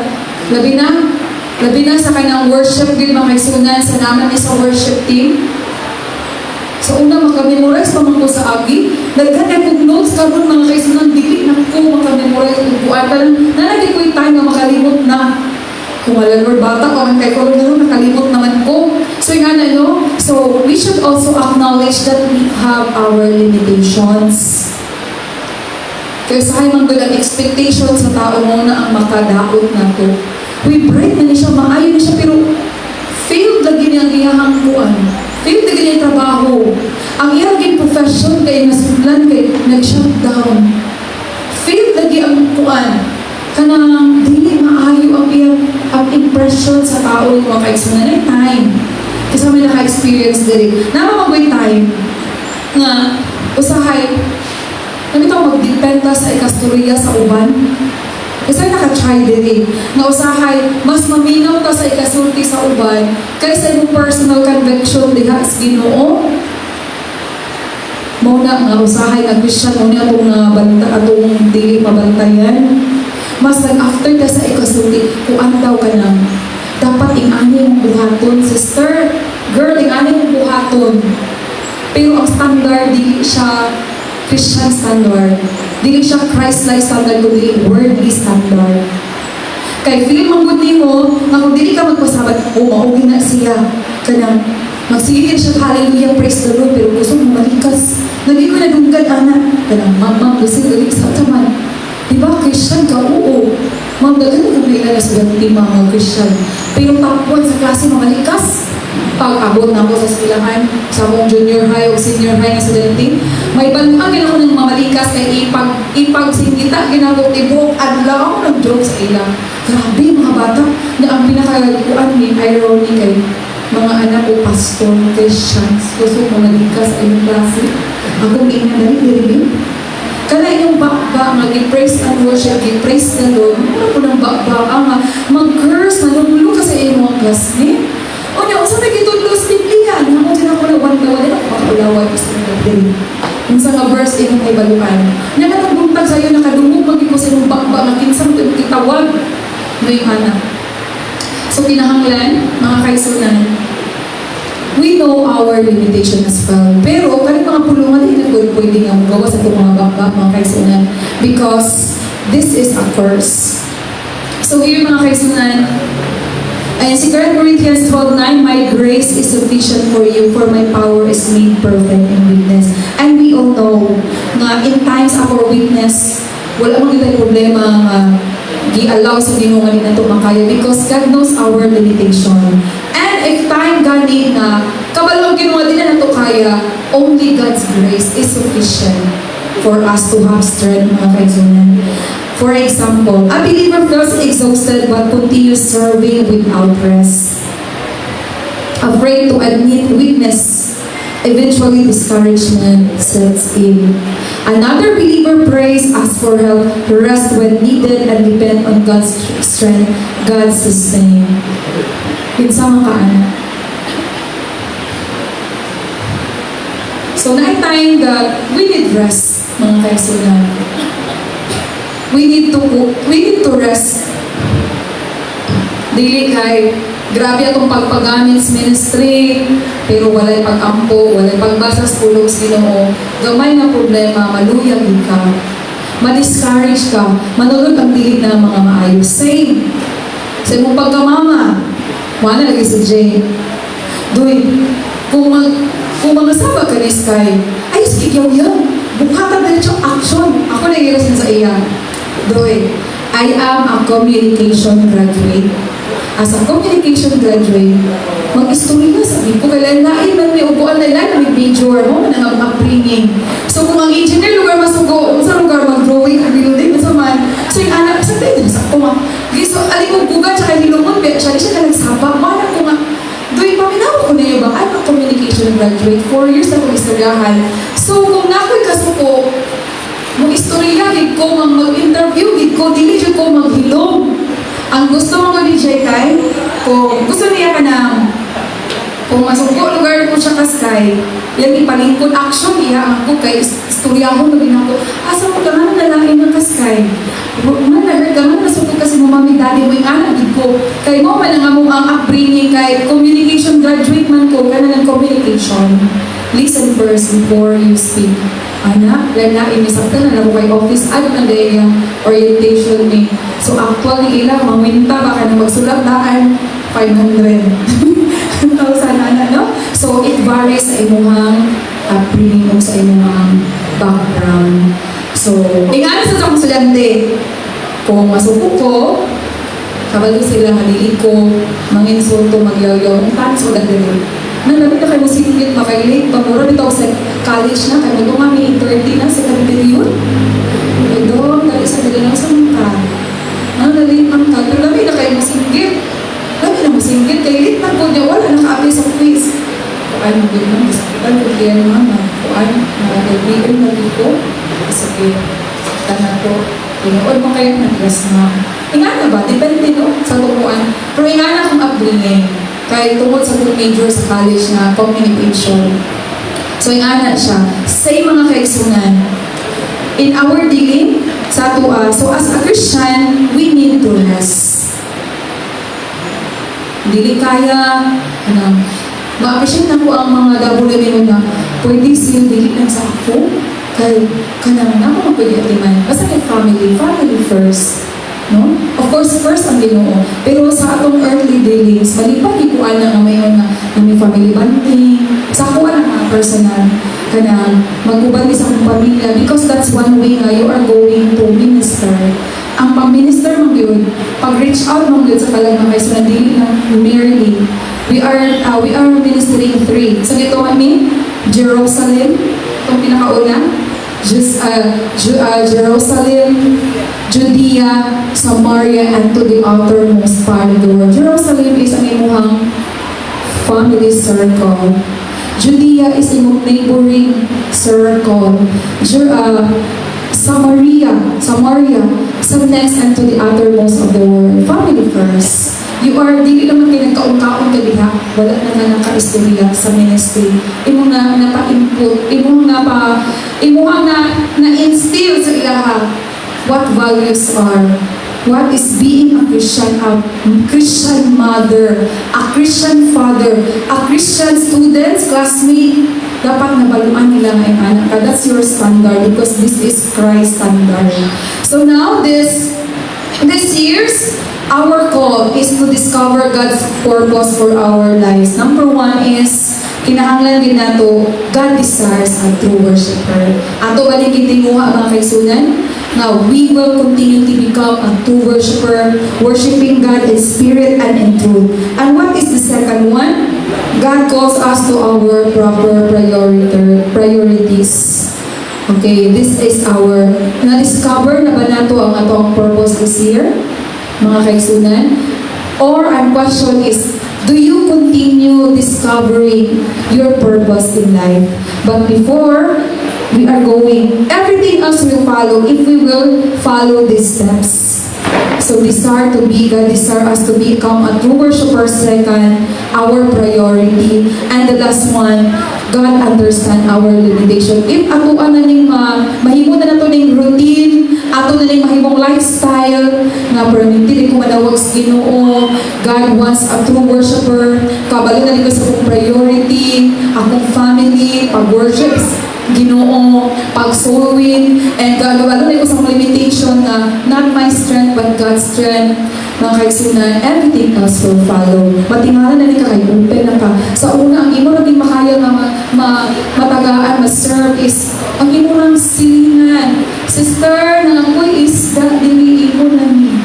labi na sa kanang worship gid makaisunan sa naman ni sa worship team. So una makamemorize pa man ko sa agi. Daghan kay kog notes karon mga kaisunan dili na ko makamemorize ug buatan. Nalagi ko yung time na makalimot na. Kung wala or bata ko man kay karon na nakalimot naman ko. So yung ano, so we should also acknowledge that we have our limitations. Kaya sa man gud ang expectation sa tao mo na ang makadaot na to. We bright na siya, maayo na siya, pero failed lagi niya ang iyahang kuan. Failed lagi niya yung trabaho. Ang iyahang profession kay nasudlan kay nag-shutdown. Failed lagi ang kuan. Kanang dili maayo ang iyang impression sa tao yung mga kaigsunan na time. Kasi may naka-experience din. Namamagoy time nga usahay nabitaw magdependa sa ikastorya sa uban. Kasi naka-try din nga usahay, mas maminaw ka sa ikasulti sa uban kaysa yung personal conviction diha sa Ginoo. Muna nga usahay nga Christian mo niya itong banta atong dili mabantayan. Mas nag-after ka sa ikasulti, kuan daw ka nang dapat ingani mong buhaton, sister. Girl, ingani mong buhaton. Pero ang standard, di siya Christian standard. Dili siya Christ-like standard, kundi worldly standard. Kay feel mong good nimo, nga kung dili ka magpasabat, maugin na siya. Kanang, magsigigil siya, hallelujah, praise the Lord, pero gusto mo malikas. Lagi ko nadunggad, anak. Kanang, mama, gusto dali sa taman. Diba, Christian ka? Oo. Ma'am, dagan na kami na sa ganti mga Christian. Pero top 1 sa klase, mamalikas. Pag-abot na ako sa silahan, sa akong junior high o senior high na estudyante, may baluan gina ko ng mamalikas kay ipag-singgita, ginagawa tibok, adlaw ako nag-joke sa ilang. Grabe mga bata, na ang pinakakuan ni irony kay mga anak o pastor, Christians, gusto mamalikas ay yung klase. Ako ina na rin, kana yung bakba, mag-praise and worship, praise the Lord, muna po ng bakba, mag-curse, manululo ka sa iyong mga classmate. O niya, usa may gitudlos Biblia, naman din ako na wala ako makaulaway, gusto nyo natin. Yung sa nga verse, yung may baluan. Niya na nagbuntag sa'yo, nakadungog, maging ko sa iyong bakba, nakinsang kitawag, na yung anak. So, pinahanglan, mga kaisunan, we know our limitation as well. Pero, kanil mga pulungan din na pwede nga magawa sa itong mga bakba, mga kaisunan, because this is a curse. So, here mga kaisunan, and 2 Corinthians 12:9, my grace is sufficient for you, for my power is made perfect in weakness. And we all know na in times of our weakness, wala mang itay problema nga gi-allow sa Ginoo nga nato makaya because God knows our limitation. And if time gani na kabalong Ginoo din na nato kaya, only God's grace is sufficient for us to have strength, mga kaisunan. For example, a believer feels exhausted but continues serving without rest. Afraid to admit weakness, eventually discouragement sets in. Another believer prays, asks for help, rest when needed, and depend on God's strength, God's sustain. Pinsama ka, anak. So, na-time that we need rest, mga kaisunan. We need to rest. Dili kay grabe atong pagpagamit sa ministry, pero walay pag-ampo, walay pagbasa sa pulong sa Ginoo. Gamay na problema, maluyag ka, ma-discourage ka, manulod ang dili na mga maayos. Same. Sa imong pagkamama, wala lagi si Jay. Doy, kung mangasaba ka ni Sky, ay, sige, yaw-yaw. Bukhatan na yung action. Ako nag-irasin sa iya. Doy, I am a communication graduate. As a communication graduate, mag-istorya na sabi ko, kailan lain man may upuan na ilan, may major mo, na upbringing. So kung ang engineer lugar masugo, kung sa lugar mag-drawing, ang building, masaman, so yung anak, sa tayo, sa ko nga, so aling buga, tsaka hilumon, siya ka nagsaba, mana ko nga, doy, paminawa ko na yun ba, I'm a communication graduate, 4 years na kong istoryahan. So kung nako'y kasuko, mag-istorya, gid ko, mag-interview, gid ko, dili ko maghilom. Ang gusto mo ko DJ kay, kung gusto niya ka ng kung masuko lugar ko siya kaskay, yan ipalingkod action iya ako kay istoryaho na din ako. Asa mo ka man nalain ng kaskay? Man na-hurt ka man nasuko kasi mo mami daddy mo yung anak ko. Kay mo man nga mo ang upbringing kay communication graduate man ko kana ng communication. Listen first before you speak. Ana, yan na inisaktan na lang kay office at na yung orientation ni. So actually ilang maminta baka na magsulat daan 500. Sana no? So it varies sa imuhang upbringing o sa imuhang background. So, ingana sa akong estudyante, kung masuko ko, kabalo sila halili ko, manginsulto, magyaw-yaw, ang paano sa dagdagan. Nalamit na kayo singgit, makailate, pamura nito ako sa college na, kaya nito nga may 30 na sa period. Doon, dali sa dali sa mga nalate ang ka, pero lamit na kayo masinggit. Lagi na masinggit, kaya late na po niya, wala naka-apply sa quiz. Kuan mo din naman, hospital, kung kaya naman, kuan, nakakaibigan na dito, sige, tanah to, tinuod mo kayo ng dress na. Ingana ba? Depende no, sa tukuan. Pero ingana kung upbringing, kahit tungkol sa full major sa college na communication. So ingana siya, say mga kaigsunan, in our dealing, sa tuwa, so as a Christian, we need to rest. Dili kaya, ma-appreciate na po ang mga WM na pwede siya dili lang sa ako kay kanang na ako magpag-atiman. Basta kay family first. No? Of course, first ang Ginoo. Pero sa atong earthly dealings, malipat ikuan na nga mayon na may family bonding, sa kuan ang mga personal, kanang mag-ubandi sa akong pamilya because that's one way nga you are going to minister. Ang pang-minister mong yun, pag-reach out mong yun sa kalang mga so nandili na merely. We are ministering 3. So ito kami, Jerusalem, itong pinakauna, Jerusalem, Judea, Samaria, and to the outermost part of the world. Jerusalem is ang imuhang family circle. Judea is imong neighboring circle. Samaria, so next and to the outermost of the world. Family first. You are, dili naman kayo nagkaon-kaon ka diha, wala na nga naka-istorya sa ministry. Imo na napa-input, imo na-instill sa ilaha what values are. What is being a Christian, a Christian mother, a Christian father, a Christian student, classmate, dapat nabaluan nila ng anak ka. That's your standard because this is Christ's standard. So now this year's our call is to discover God's purpose for our lives. Number 1 is kinahanglan din nato God desires a true worshiper. Ato balik tinguha mga kaigsunan. Now, we will continue to become a true worshiper, worshiping God in spirit and in truth. And what is the second one? God calls us to our proper priorities. Okay, this is our, na-discover na ba nato ang atong purpose this year? Mga kaigsunan? Or ang question is, do you continue discovering your purpose in life? But before we are going, everything else will follow if we will follow these steps. So desire to be, God desire us to become a true worshiper. Second, our priority. And the last one, God understand our limitation. If ato na ning mahimo na nato ning routine, ato na ning mahimong lifestyle na permitted ko manawag sa Ginoo, God wants a true worshiper. Kabalo na dito sa akong priority, akong family, pag-worship Ginoo, pag-sowing, and lalo na ko sa limitation na not my strength but God's strength. Mga kaigsunan, everything else will follow. Matingalan na ni ka kay open na ka. Sa una, ang imo naging makaya na matagaan, ma-serve is ang imo ng silingan. Sister, nangangoy isda, dili imo na ni.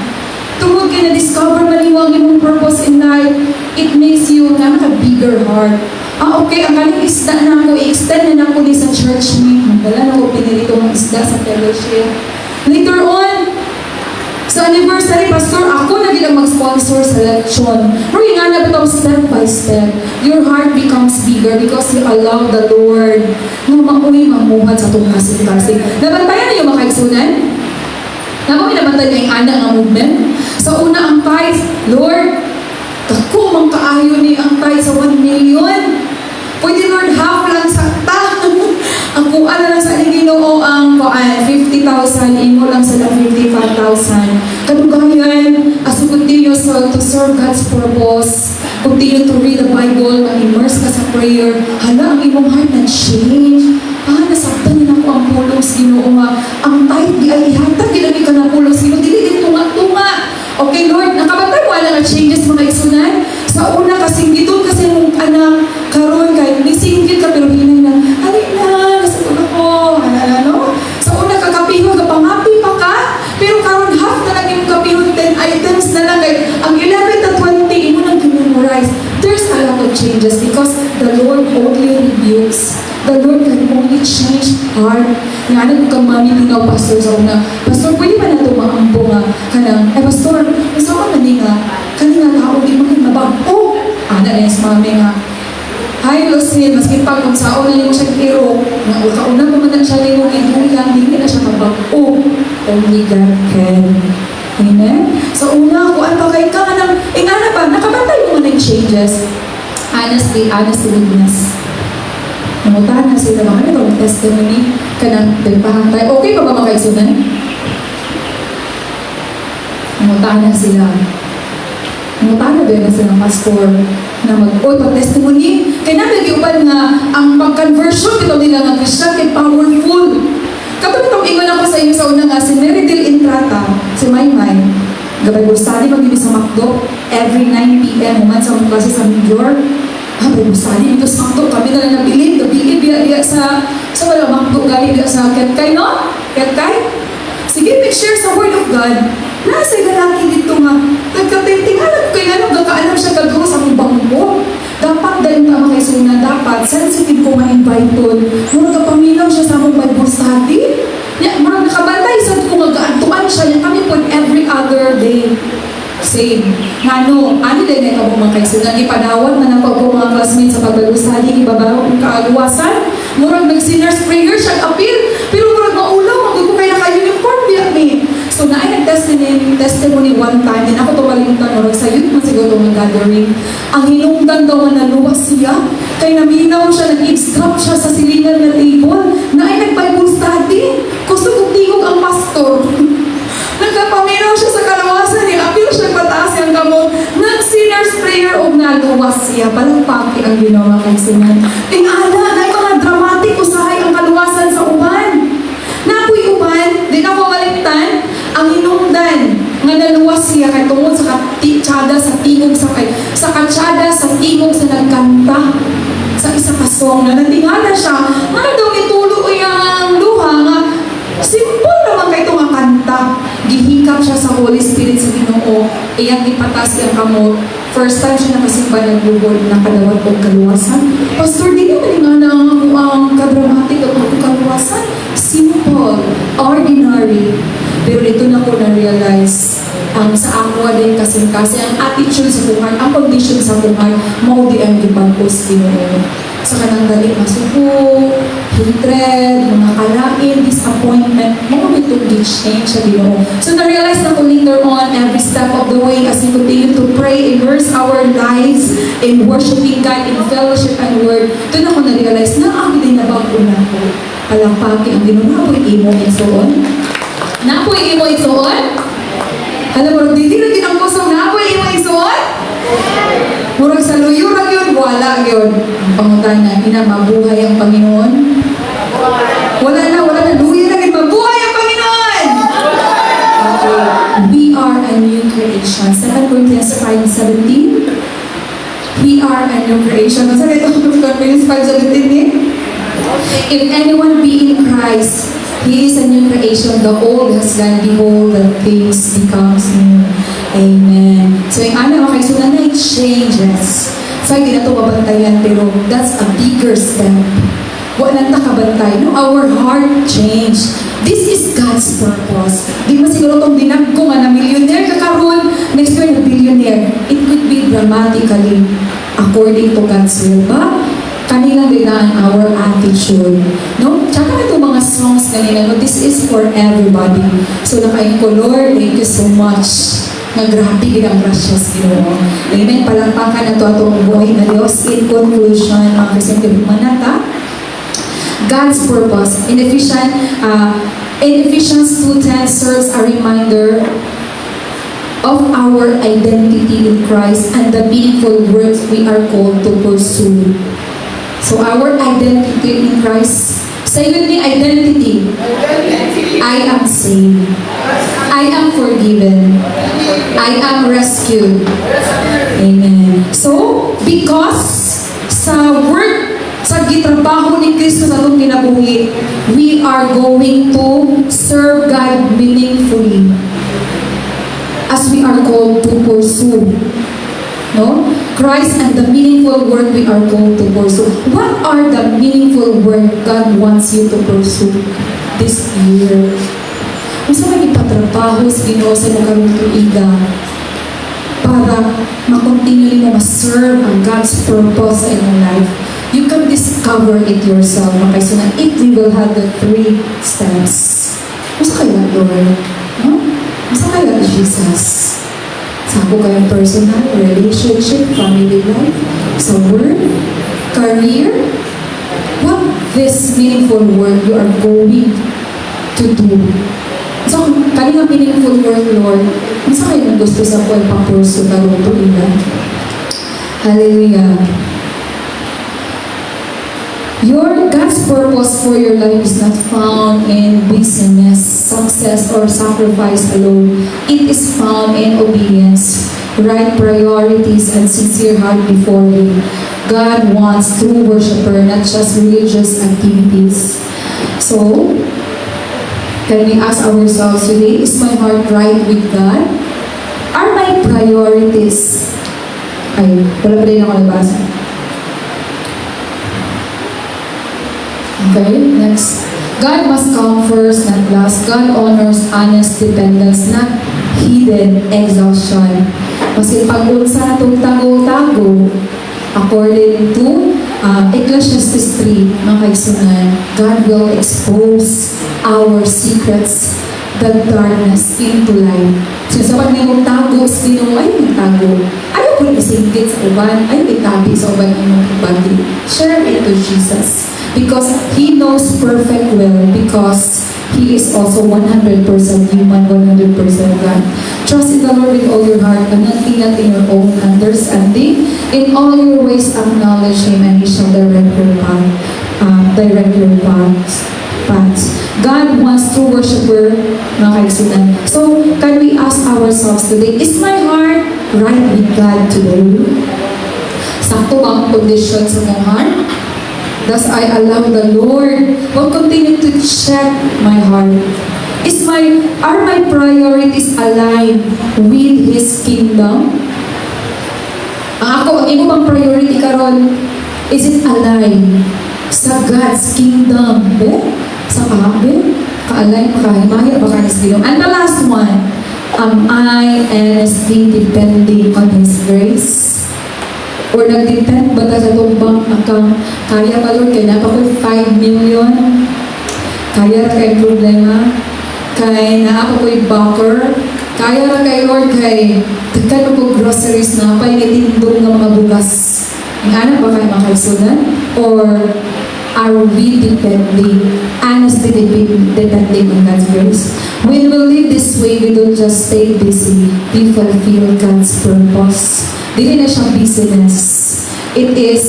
Tungod kayo na-discover maniwang imong purpose in life, it makes you na bigger heart. Okay, ang galing isda na ako, i-extend na ako din sa church ni. Wala na ako pinilito ng isda sa fellowship. Later on, sa anniversary, pastor, ako na din ang mag-sponsor sa lechon. Pero yung nga na ito, step by step, your heart becomes bigger because you allow the Lord na mamuhay mamuhat sa itong kasing-kasing. Nabantayan na yung mga kaigsunan? Naman minamatay na yung anak ng movement. Sa una ang tithes, Lord, ako mang kaayo ni ang tithes sa 1 million. Pwede Lord, half lang sa ta. Ang kuan na lang sa Ginoo ang 50,000, imo lang sa 55,000. Kadugayan, as you continue to serve God's purpose, continue to read the Bible, mag-immerse ka sa prayer, hala, ang imong heart na-change. Nasabtan din ako ang pulong Ginoo nga. Ang tithe di ay ihatag, ginamit ka ng pulong Ginoo, dili din tunga-tunga. Okay, Lord, nakabantay mo na changes mga isunan. Sa una kasi, dito kasi mong anak, karon kay nisingkit ka, pero hinay na, alin na, nasa tulog ko, ano? Sa una kakapihon, kapangapi pa ka, pero karon half na lang yung kapihon, 10 items na lang, kay ang 11 to 20, imo nang memorize. There's a lot of changes because the Lord only rebukes. The Lord can only change heart. Nga na kung mami tingaw pastor sa una, pastor, pwede ba na ito maambo nga kanang, pastor, masama na nga, kanina tao, di maging mabago. Ana na yung mami nga, hi, Lucille, maski pag kung saan na yung siya iro, nga kauna pa man siya rin yung iduyan, hindi na siya mabago. Only God can. Amen? So una, kung ano kay ka kanang, nga na ba, nakabantay mo na yung changes. Honestly, witness. Namutahan na sila mga itong testimony ka ng pagpahantay. Okay pa ba makaisunan? Namutahan na sila. Namutahan na ba na silang pastor na pag-testimony? Kaya nabigyan nga ang pag-conversion ito nila ng Christian kay powerful. Kapag itong ingon ako sa inyo sa una nga, si Meridil Intrata, si Maymay, gabay bursali mag-ibig sa McDo, every 9 p.m. human sa mga klase sa New York. Bible study dito sa McDo, kami na lang nabilin, biya sa wala McDo, galing sa Ketkay, no? Ketkay? Sige, share sa Word of God. Nasa lalaki dito nga, nagkatinting, alam ko kayo, gagaalam siya kaguro sa mong bangko. Dapat dahil tama kay Suna, dapat sensitive ko ma-invite doon. Murag kapaminaw siya sa mong Bible study. Murag nakabantay sa kung mag-aantuan siya, yan kami po every other day. Same. Ano din na ito mga kaisunan, ipadawat na napag po mga classmates sa pagbalusali, ibabaw ang kaaluwasan, murag nag-sinner's prayer siya appeal, pero murag maulaw, mag-upo kayo naka-uniform biyak ni. So na ay nag-testimony one time, din ako tumalintan, murag sa youth, masiguro itong gathering. Ang hinungdan daw na naluwas siya, kay naminaw siya, nag-eavesdrop siya sa silingan na table, na ay nag-Bible study, gusto kong tingog ang pastor. Nagkapaminaw siya sa kalawasan niya, apil siya pataas yung kamo, nag-sinner's prayer o naluwas siya, palagpaki ang ginawa kay Sinan. Tingala, na yung mga dramatic usahay ang kaluwasan sa uban. Napoy uban, di na mawaligtan, ang hinungdan, nga naluwas siya kay tungod sa katsada sa tingog sa katsada sa tingog sa nagkanta sa isa ka song na natingala siya, nga daw itulo yung luha nga, simple naman kayo itong kanta. Gihikap siya sa Holy Spirit sa Ginoo. Iyang ipatas siyang kamo. First time siya nakasimba ng bubod na kalawat o kaluwasan. Pastor, di naman nga ang kadramatic o kaluwasan. Simple, ordinary. Pero dito na ko na-realize ang sa ako din kasi ang attitude sa buhay, ang condition sa buhay, maudi ang ipagpos Ginoo. Sa kanang dali masuko, hatred, mga kalain, disappointment, mga itong change sa Ginoo. So na-realize na ko later on, every step of the way, as we continue to pray, immerse our lives in worshiping God, in fellowship and word, doon ako na-realize na ang din nabago na ko. Palampaki ang Ginoo, napoy imo isuon. Napoy imo isuon? Alam mo, hindi na ginangkusong napoy imo isuon? Murag sa luyurag yun, wala yun. Ang pangutan na, mabuhay ang Panginoon. Wala na, luya na, mabuhay ang Panginoon! Okay, we are a new creation. 2 Corinthians 5:17. We are a new creation. Nasa ito, 2 Corinthians 5:17 eh? If anyone be in Christ, he is a new creation. The old has gone, behold, the things becomes new. Amen. So yung anak mga kaisunan na changes. So hindi na ito mabantayan, pero that's a bigger step. Wala na kabantay. No, our heart changed. This is God's purpose. Di ba siguro itong dinagko nga na millionaire kakaroon, next year na billionaire. It could be dramatically according to God's will. But kanilang gayaan our attitude. No? Tsaka itong mga songs kanina, no? This is for everybody. So nakain ko, Lord, thank you so much. Nga grabe ginang gracias, Ginoo. Amen. Palampakan na ito atong buhay na Diyos. In conclusion, mga Kristiyan, manata, God's purpose. In Ephesians 2:10 serves a reminder of our identity in Christ and the meaningful works we are called to pursue. So our identity in Christ, say with me, identity. I am saved. I am forgiven. I am rescued. Amen. So, because sa work, sa gitrabaho ni Kristo sa itong kinabuhi, we are going to serve God meaningfully as we are called to pursue. No? Christ and the meaningful work we are called to pursue. What are the meaningful work God wants you to pursue this year? Kung saan ipatrabaho sa Ginoo sa nakarong tuiga para makontinue mo ma-serve ang God's purpose sa inyong life, you can discover it yourself. So na if we will have the 3 steps. Masa kaya, Lord? No? Masa kaya, Jesus? Sako kaya personal, relationship, family life, sa work, career, what this meaningful work you are going to do. So, kanina meaningful work, Lord, masa kayo nang gusto sa ko ipapurso na rin ito ilan? Hallelujah. Your God's purpose for your life is not found in busyness, success, or sacrifice alone. It is found in obedience, right priorities, and sincere heart before Him. God wants true worshiper, not just religious activities. So, can we ask ourselves today, is my heart right with God? Are my priorities? Ay, wala pa rin ako nabasa. Okay, next. God must come first, not last. God honors honest dependence, not hidden exhaustion. Kasi pag-unsa itong tago-tago, according to Ecclesiastes 3, mga kaigsunan, God will expose our secrets, the darkness into light. So sa pag may tago, sino ay tago? Ayaw ko isingkit sa uban, ayaw itabi sa uban ng body. Share it to Jesus. Because He knows perfect will, because He is also 100% human, 100% God. Trust in the Lord with all your heart, and not lean in your own understanding. In all your ways acknowledge Him, and He shall direct your paths. God wants true worshiper, mga kaigsunan. So, can we ask ourselves today, is my heart right with God today? Sakto ang condition sa mong heart? Thus, I allow the Lord will continue to check my heart. Are my priorities aligned with His kingdom? Ang imo bang priority karon? Is it aligned sa God's kingdom? Sa kaabe? Ka-align, makahimaya, baka His kingdom. And the last one, am I honestly depending on His grace? Or nag-depend ba ta sa itong bank account? Kaya ba, Lord, kaya napako 5 million? Kaya ra kay problema? Kaya naapa ko yung backer? Kaya ra kay Lord, kay dagkan mo po groceries na pa, initindong ng mga bugas. Ang anak ba kayo makaisunan? Or are we honestly depending on God's grace? When we live this way, we don't just stay busy, we fulfill God's purpose. Dili na siyang business. It is,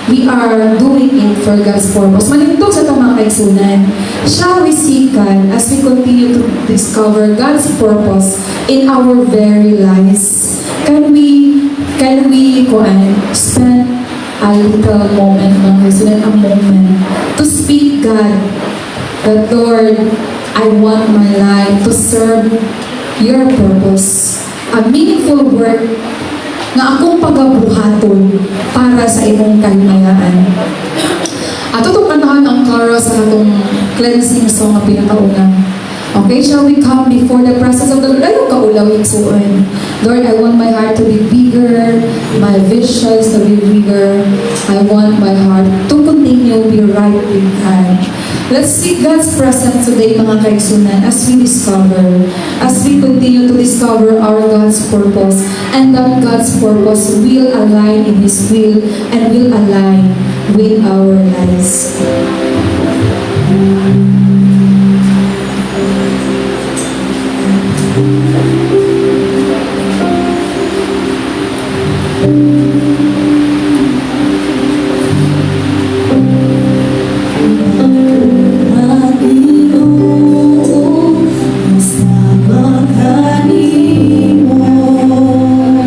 we are doing it for God's purpose. Manintog sa tamang kaigsunan, shall we seek God as we continue to discover God's purpose in our very lives? Can we spend a little moment, mga kaigsunan, a moment to speak God that, Lord, I want my life to serve your purpose. A meaningful work na akong pagabuhaton para sa imong kahimayaan. At itong kantahan ang chorus sa atong cleansing song na pinakauna. Okay, shall we come before the presence of the Lord? Ayaw ka ulawin suon. Lord, I want my heart to be bigger, my visions to be bigger. I want my heart to continue to be right with God. Let's seek God's presence today, mga kaigsunan, as we continue to discover our God's purpose, and that God's purpose will align in His will and will align with our lives.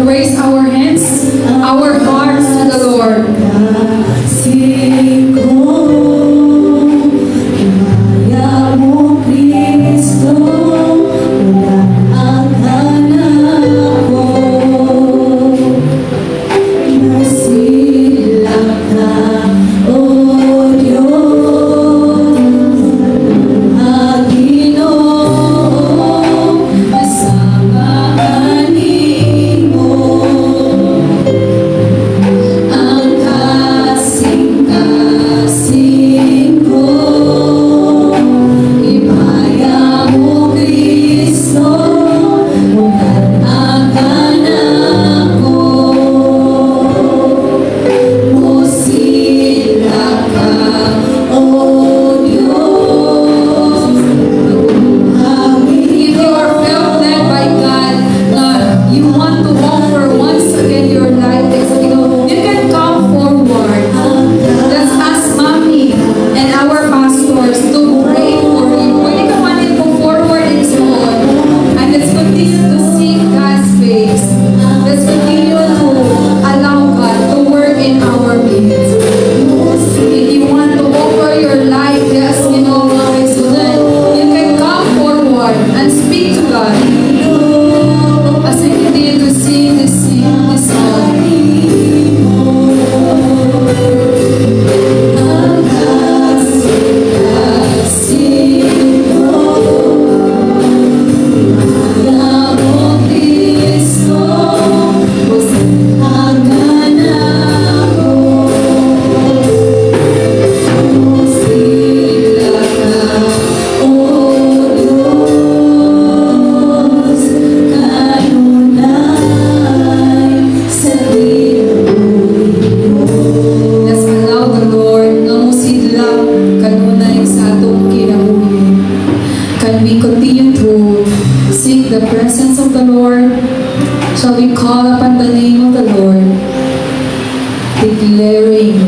Raise our hands, our hearts to the Lord. The presence of the Lord, shall we call upon the name of the Lord, declaring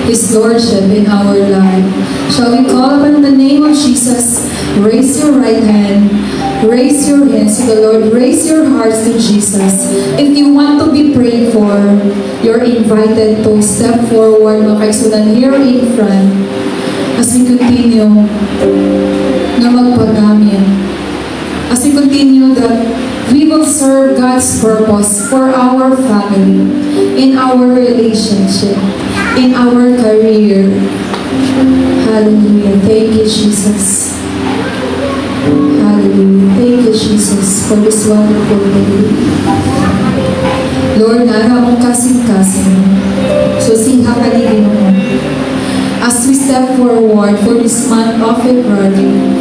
His Lordship in our life. Shall we call upon the name of Jesus? Raise your right hand, raise your hands to the Lord, raise your hearts to Jesus. If you want to be prayed for, you're invited to step forward, mga kaigsunan, here in front, as we continue na magpagamit. As we continue that we will serve God's purpose for our family, in our relationship, in our career. Hallelujah. Thank you, Jesus. Hallelujah. Thank you, Jesus, for this wonderful day. Lord, nara mong kasing-kasing. So, siha ka ni Ginoo. As we step forward for this month of February,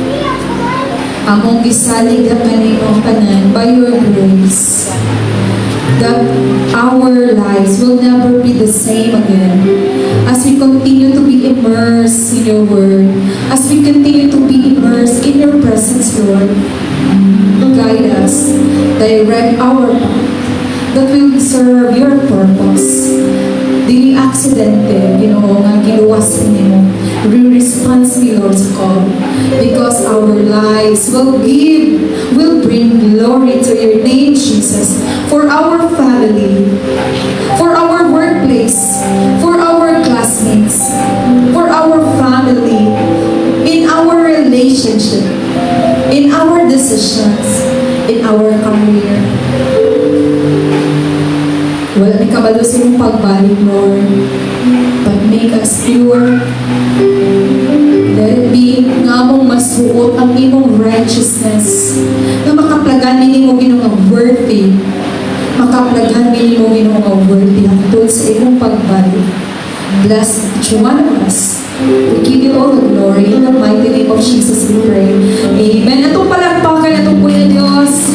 among gisalig na kanino kanan by your grace, that our lives will never be the same again. As we continue to be immersed in your word, as we continue to be immersed in your presence, Lord, guide us, direct our path, that will serve your purpose. Dili aksidente, Ginoo, nga giluwas ninyo. Re-response me, Lord, sa call. Because our lives will bring glory to your name, Jesus. For our family, for our workplace, for our classmates, for our family, in our relationship, in our decisions, in our career. Wala ni kabalo sa iyong pagbalik, Lord. But make us pure. Let it be worthy nga among masuot ang imong righteousness. Nga makaplagan nimo Ginoo nga worthy. Makaplagan nimo Ginoo nga worthy hangtod sa imong pagbalik. Bless each one of us. We give you all the glory. In the mighty name of Jesus we pray. Amen. Atong palakpakan, atong Kuya Diyos,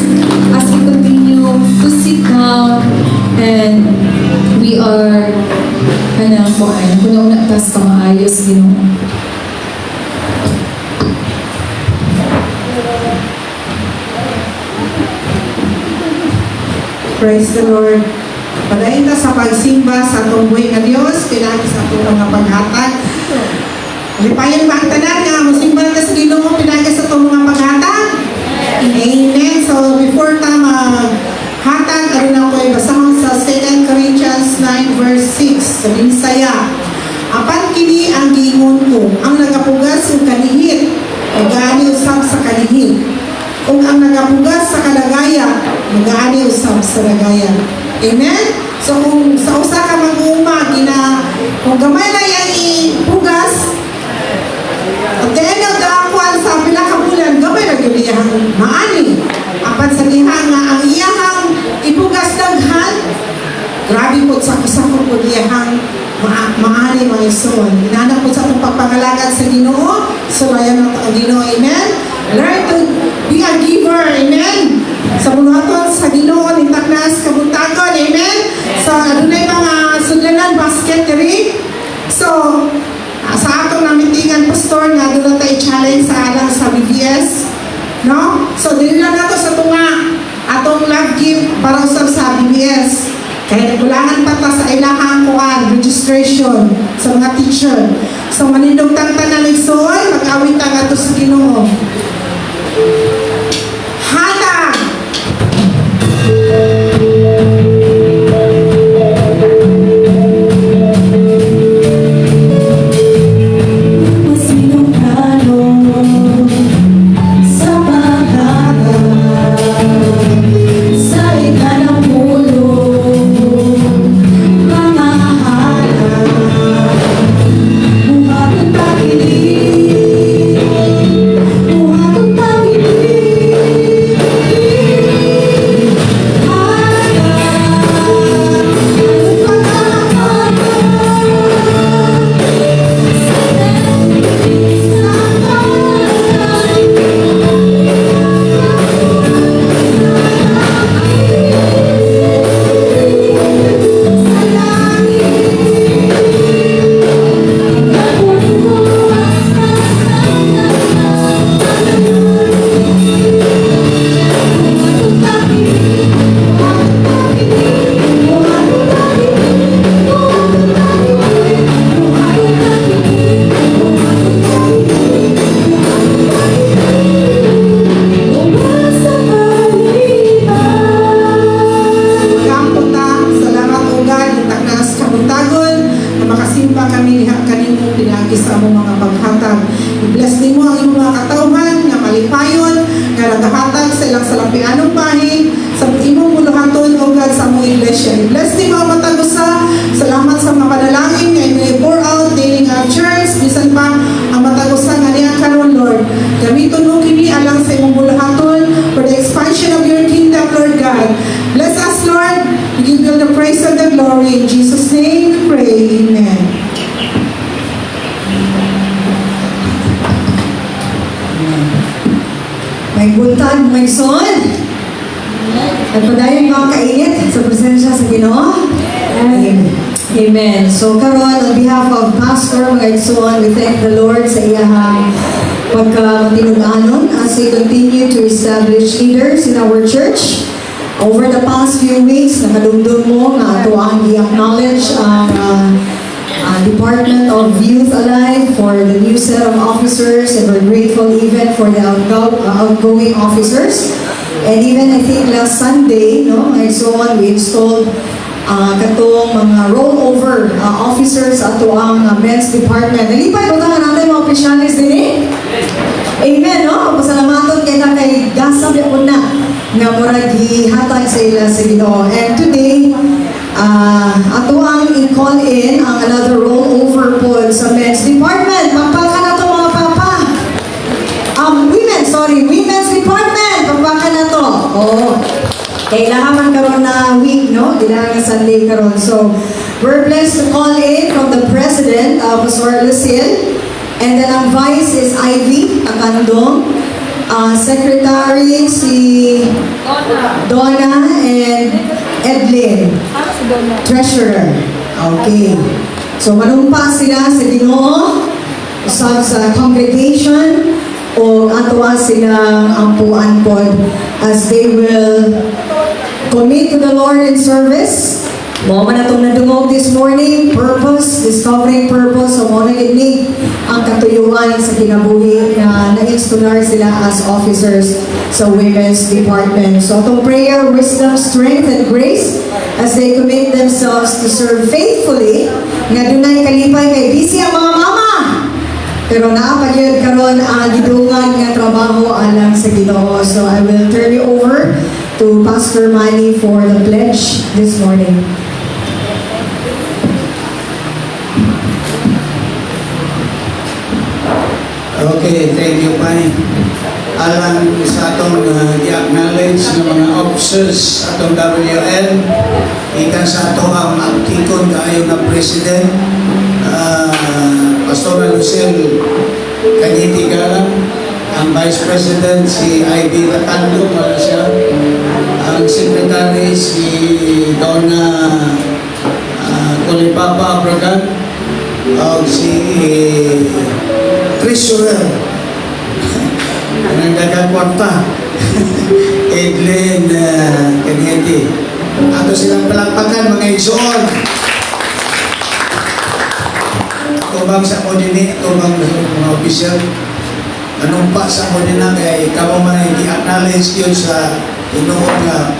as we continue to sit down and we are kanang kuan, kuna-una tas ka maayos Ginoo. Praise the Lord. Padayon ta sa pagsimba sa atong buhay nga Dios, pinagi sa atong mga paghatag. Lipayan ba ang tanan nga musimba ta sa Ginoo pinagi sa atong mga paghatag? Amen. So before ta maghatag, na ko basahon sa 2 Corinthians 9 verse 6 sa Bisaya. Apan kini ang giingon ko, ang nagapugas ug kanihit, nagaani usab sa kanihit. Kung ang nagapugas sa kalagaya, nagaani usab sa lagaya. Amen? So kung sa usa ka mag-uuma, kung gamay na yan ipugas, at the end of the aquan, sa pila ka bulan, gamay na yun iyahang maani. Apan sa diha nga, ang iyahang ipugas daghan, grabe po sa kusakot po iyahang maani mga ison. Inanak po sa itong pagpangalagad sa Ginoo, sulayan mo ang Ginoo. Amen? Learn to be a giver. Amen? Sa muluhaton sa Ginoo ni taknas kabuntagon. Amen? So adunay mga sudlanan basketry. So sa atong namitingan pastor nga doon tayo challenge sa alang sa BBS, no? So dili lang nato sa tunga atong love gift para usab sa BBS. Kaya nagkulangan pa ta sa ilahang kuan registration sa mga teacher. So manindog tang tanan igsoon, mag-awit ta ngadto sa Ginoo. Hatag. Masinong plano sa paghatag sa ikanang pulong mga hatag. Buhatong takilig, buhatong takilig. sa among mga paghatag. I-bless nimo ang imong mga katawhan nga malipayon nga nagahatag sa ilang salampianong bahin sa imong buluhaton o God sa among iglesia. I-bless nimo ang matag usa. Salamat sa mga panalangin nga i-pour out daily nga church bisan pa ang matag usa nga niya karon Lord. Gamiton mo kini alang sa imong buluhaton for the expansion of your kingdom, Lord God. Bless us, Lord. We give you the praise and the glory. In Jesus' name we pray. Amen. May buntag, may son. At padayon mga kainit sa presensya sa Ginoo. Amen. Amen. So karon on behalf of Pastor mga igsoon, we thank the Lord sa iyahang pagkatinudanon as we continue to establish leaders in our church. Over the past few weeks, nakadumdum mo nga ato ang i-acknowledge ang Department of Youth Alive for the new set of officers, and we're grateful even for the outgoing officers. And even I think last Sunday, no, so on, we installed katong mga rollover officers ato ang men's department. Nalipay ko nga natin mga opisyalis din eh. Amen, no? Pasalamaton kay na kay gasab yapon na nga murag gihatag sa ila sa Ginoo. And today, ato ang i-call in ang another rollover pod sa men's department. Magpalka na to mga papa. sorry, Women's Department. Pagbakan na to. Oo. Kailangan man karon na week, no? Kailangan Sunday karon. So, we're blessed to call in from the President, Pastor Lucille. And then ang Vice is Ivy Akandong. Secretary si Donna and Edlin. Treasurer. Okay. So, manumpa sila sa Ginoo, usab sa congregation, o atuwa silang ampuan pod as they will commit to the Lord in service. Mo man atong nadungog this morning, purpose, discovering purpose, so mo na gini ang katuyuan sa kinabuhi na na-installer sila as officers sa Women's Department. So itong prayer, wisdom, strength, and grace as they commit themselves to serve faithfully, nga dunay kalipay kay busy ang mga mama. Pero naapagyod karon ang gidungan nga trabaho alang sa Ginoo. So I will turn you over to Pastor Manny for the pledge this morning. Okay, thank you, Pai. Alang sa atong i-acknowledge ng mga officers atong WN, ikan sa ato ang aktikon kaayo na President, Pastor Lucille Kanyitigaran, ang Vice President si Ivy Tatando, para siya, ang Secretary si Donna Colipapa Abragan, o si Treasurer ang dagang kwarta Edlin Kanyeti. Ato silang palakpakan mga igsoon. Tubang sa mo din tubang mga opisyal. Anong pa sa mo din na kaya ikaw man ang i-acknowledge yun sa inuong nga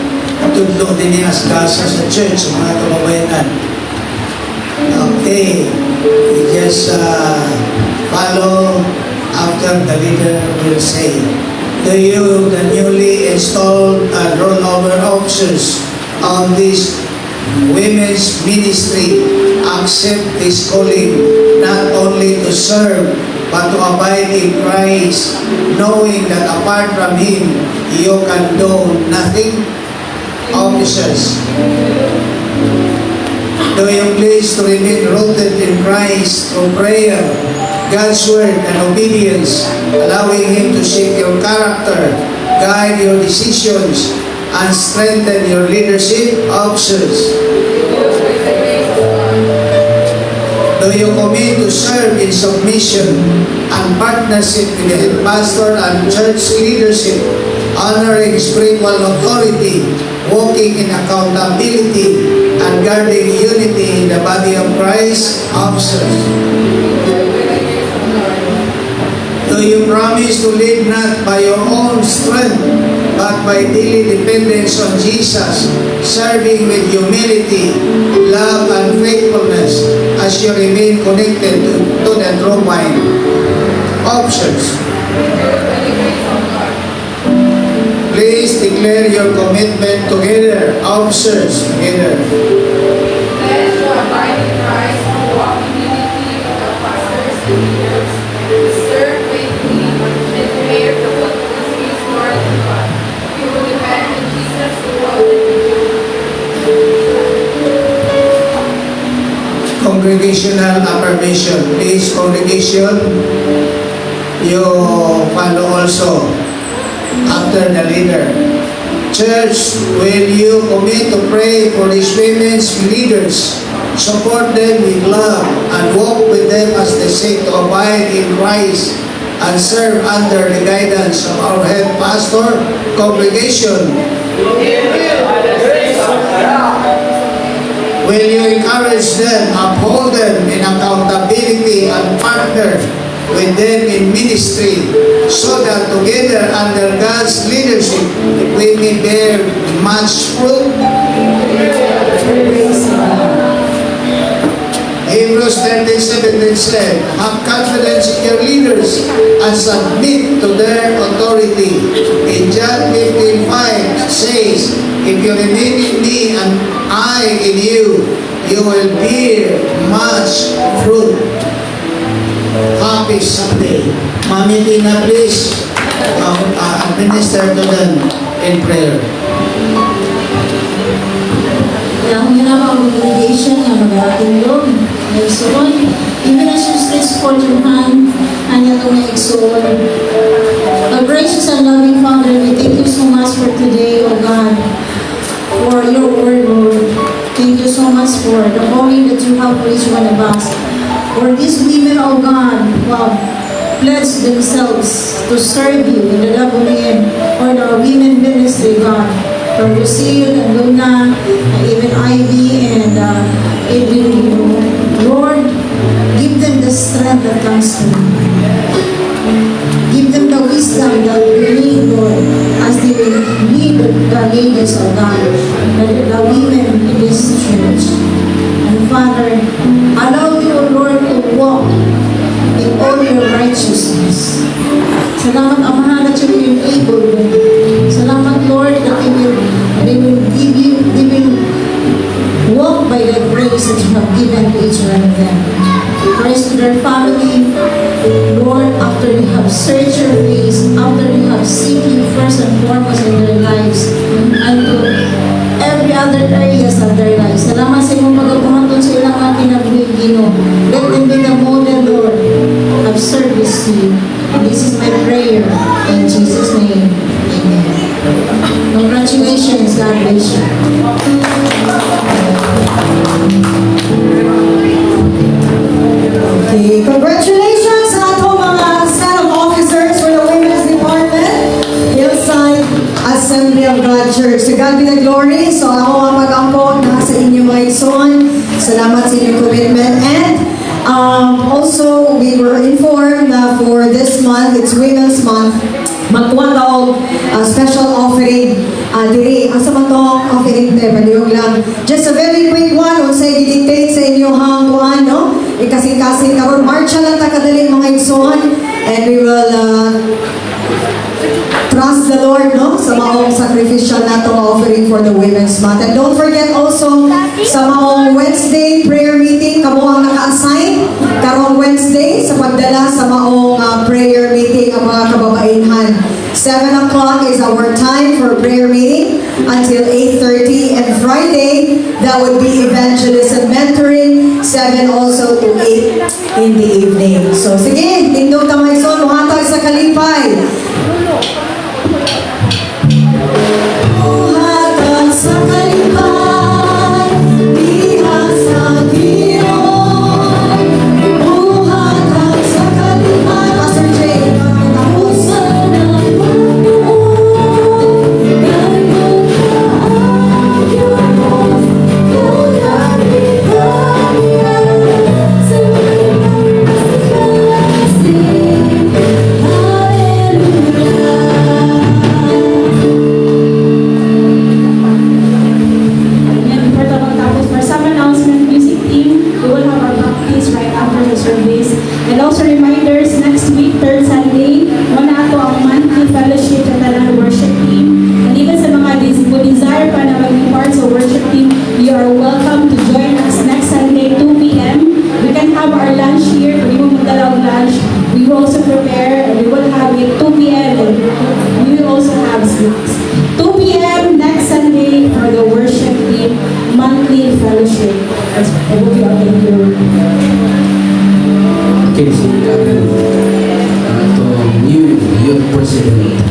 tudlo din as kasa sa church sa mga kababayanan. Okay, we just follow after the leader will say. To you, the newly installed and rollover officers on this women's ministry, accept this calling not only to serve but to abide in Christ, knowing that apart from Him, you can do nothing. Officers, do you please to remain rooted in Christ through prayer, God's word, and obedience, allowing Him to shape your character, guide your decisions, and strengthen your leadership officers. Do you commit to serve in submission and partnership with the head pastor and church leadership, honoring spiritual authority, walking in accountability, and guarding unity in the body of Christ, officers? Do you promise to live not by your own strength, but by daily dependence on Jesus, serving with humility, love, and faithfulness as you remain connected to the true vine? Officers, please declare your commitment together. Officers, together. Pledge to abide in Christ, to walk in unity with the pastors and leaders, to serve faithfully, and to bear the good His word and God. We will depend on Jesus to all that we do. Congregational affirmation. Please, congregation, you follow also after the leader. Church, will you commit to pray for these women's leaders, support them with love, and walk with them as they seek to abide in Christ and serve under the guidance of our head pastor? Congregation, will you encourage them, uphold them in accountability, and partner with them in ministry, so that together under God's leadership we may bear much fruit? Hebrews 13:17 said, have confidence in your leaders and submit to their authority. In John 15:5 says, if you remain in me and I in you, you will bear much fruit. Happy Sunday. Mami Tina, please. minister to them in prayer. Yang ginawang obligation nga mag-atulog. Nagsuon, even as you stretch forth your hand, anya to may igsuon. Our gracious and loving Father, we thank you so much for today, O God, for your word, Lord. Thank you so much for the calling that you have for each one of us. For these women, O God, who have pledged themselves to serve you in the love of Him, or the women ministry, God. For Lucille and Luna, and even Ivy and Edwin, Lord, give them the strength that comes from you. Give them the wisdom that they need, Lord, as they will lead the ladies of God, the women in this church. And Father, allow me, O Lord, to walk in all your righteousness. Salamat, Amahan, that you will enable them. Salamat, Lord, that they will walk by the grace that you have given to each one of them. Praise to their family, Lord, after they have searched your face, after they have seen you first and foremost in their lives, and to every other areas of their lives. Salamat sa iyong pagkapumatun sa ilang mga kinabuhi, Ginoo. Let them be the model, Lord, of service to you. This is my prayer in Jesus' name. Amen. Congratulations, God bless you. Okay, congratulations sa ato mga staff officers for the Women's Department, Hillside Assembly of God Church. To God be the glory. So ako ang mag-ampon na sa inyong mga igsoon. Salamat sa inyong commitment. And also, we were informed na for this month, it's Women's Month, magkuha daw special offering diri. Asa man tong offering te, palihog lang. Just a very quick one, unsay gidictate sa inyong hangkuan, no? Ikasing-kasing karon marcha lang ta kadali mga igsoon, and we will trust the Lord, no, sa maong sacrificial natong offering for the Women's Month. And don't forget also sa maong Wednesday prayer meeting, kamo ang naka-assign karong Wednesday sa pagdala sa maong prayer meeting ang mga kababainhan. 7 o'clock is our time for prayer meeting until 8:30, and Friday that would be evangelism mentoring 7 also to 8 in the evening. So sige, tindog kamay son, muhatag sa kalipay. Muhatag sa kalipay, bihag sa Ginoo. Muhatag sa kalipay, Pastor Jay. Puso ng Panginoon, gayon ka ang Diyos. Tunay kaya sa mga kasing. And before the magtapos, for some announcement, music team, we will have our practice right after the service. And also reminders, next week, third Sunday, wala ato ang monthly fellowship sa talang worship team. And even sa mga who desire pa na maging part sa worship team, you are welcome to join us next Sunday, 2 p.m. We can have our lunch here. Kung di mo magdala og lunch, we will also prepare, and we will have it 2 p.m. and we will also have snacks. 2 p.m. next Sunday for the worship team monthly fellowship. That's what we are going to do. Okay, so new youth president.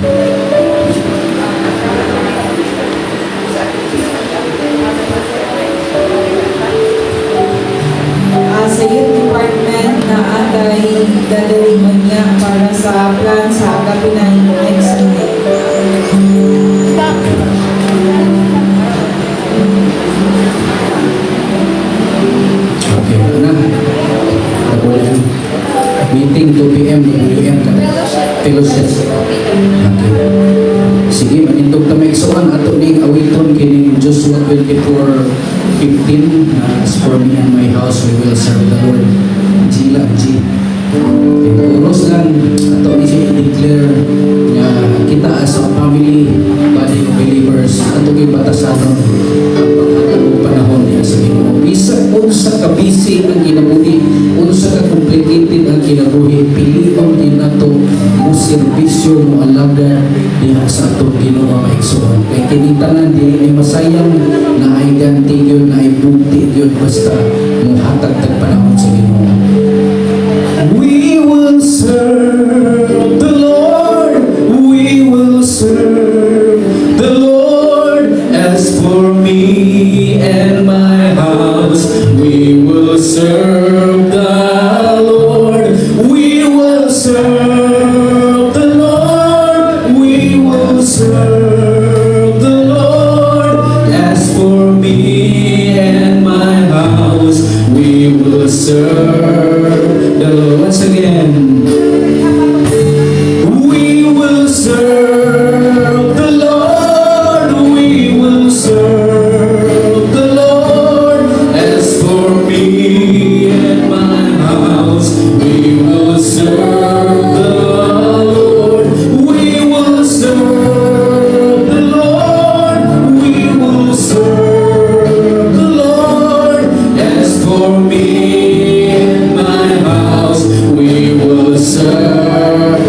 Sa youth department na atay gagalingon niya para sa plan sa agapinan next Sunday. Okay, na. Tapulan. Meeting 2 p.m. WM fellowship. Okay. Sige, manindog ta may isuan ato ning awiton kining Joshua 24:15. As for me and my house, we will serve the Lord. Gila, G. Uros lang ato ni siya i-declare nga kita as a family, body of believers, ato kay batasanon ang paghatag panahon niya sa Ginoo. Bisag unsa ka busy ang kinabuhi, unsa ka complicated ang kinabuhi, pilion din nato mo serbisyo mo alab sa atong Ginoo maigsoon. Kay kini tanan dili ni masayang na ay ganti yun, na ay bugti yun, basta muhatag tag panahon sa Ginoo. We will serve the Lord. We will serve the Lord. As for me and my house, we will serve the Lord. We will serve the Lord. We will serve the Lord. As for me and my house, we will serve the Lord. Once again, we will serve the Lord. We will serve the Lord. As for me and my house, we will serve the Lord. We will serve the Lord. We will serve the Lord. As for me and my house, we will serve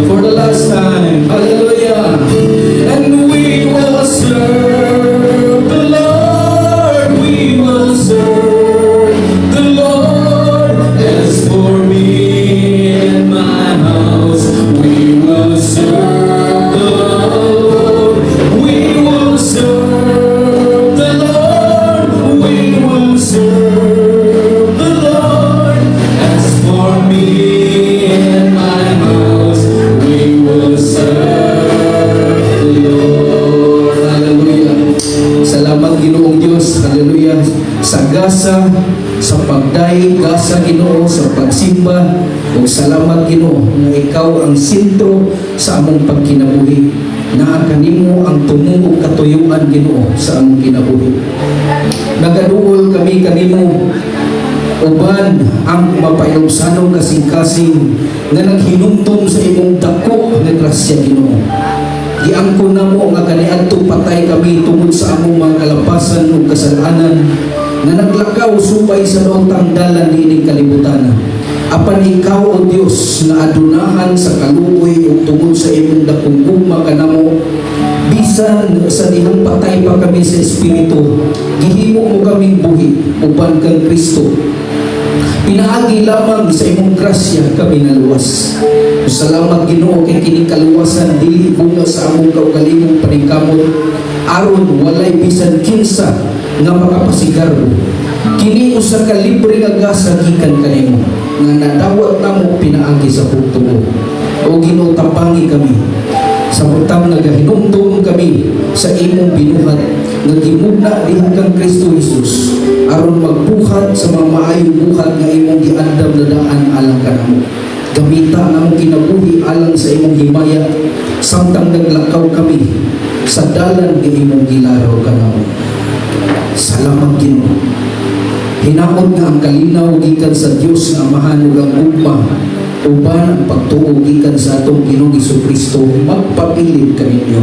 for the last time. Hallelujah. And we will serve the Lord. We will serve the Lord. As for me and my house, we will serve the Lord. We will serve the Lord. We will serve the Lord. As for me and my house, we will serve the Lord. Hallelujah. Salamat Ginoong Diyos. Hallelujah. Sa gasa, sa pagdaig, gasa Ginoo, sa pagsimba, ug salamat Ginoo nga ikaw ang sentro sa among pagkinabuhi. Na kanimo ang tumong ug katuyuan Ginoo sa among kinabuhi. Nagaduol kami kanimo uban ang mapayusanong kasing-kasing nga naghinumdum sa imong dako nga grasya Ginoo. Giangko namo nga kaniadto patay kami tungod sa among mga kalapasan ug kasalanan nga naglakaw subay sa lutang dalan niining kalibutan. Apan ikaw o Dios na adunahan sa kaluoy ug tungod sa imong dakong gugma kanamo, bisan sa dihang patay pa kami sa espiritu, gihimo mo kaming buhi uban kang Kristo. Pinaagi lamang sa imong grasya kami naluwas. Salamat Ginoo kay kini kaluwasan dili bunga sa among kaugalingong paningkamot aron walay bisan kinsa nga makapasigarbo. Kini usa ka libre nga gasa gikan kanimo nga nadawat namo pinaagi sa pagtuo. O Ginoo, tabangi kami sa butang nagahinumdum kami sa imong binuhat nga gimugna diha kang Kristo Jesus aron magbuhat sa mga maayong buhat nga imong giandam na daan alang kanamo. Gamita ang kinabuhi alang sa imong himaya samtang naglakaw kami sa dalan nga imong gilaraw kanamo. Salamat Ginoo. Hinaot nga ang kalinaw gikan sa Dios nga Amahan ug ang ugma uban ang pagtuo gikan sa atong Ginoong Jesucristo magpabilib kaninyo.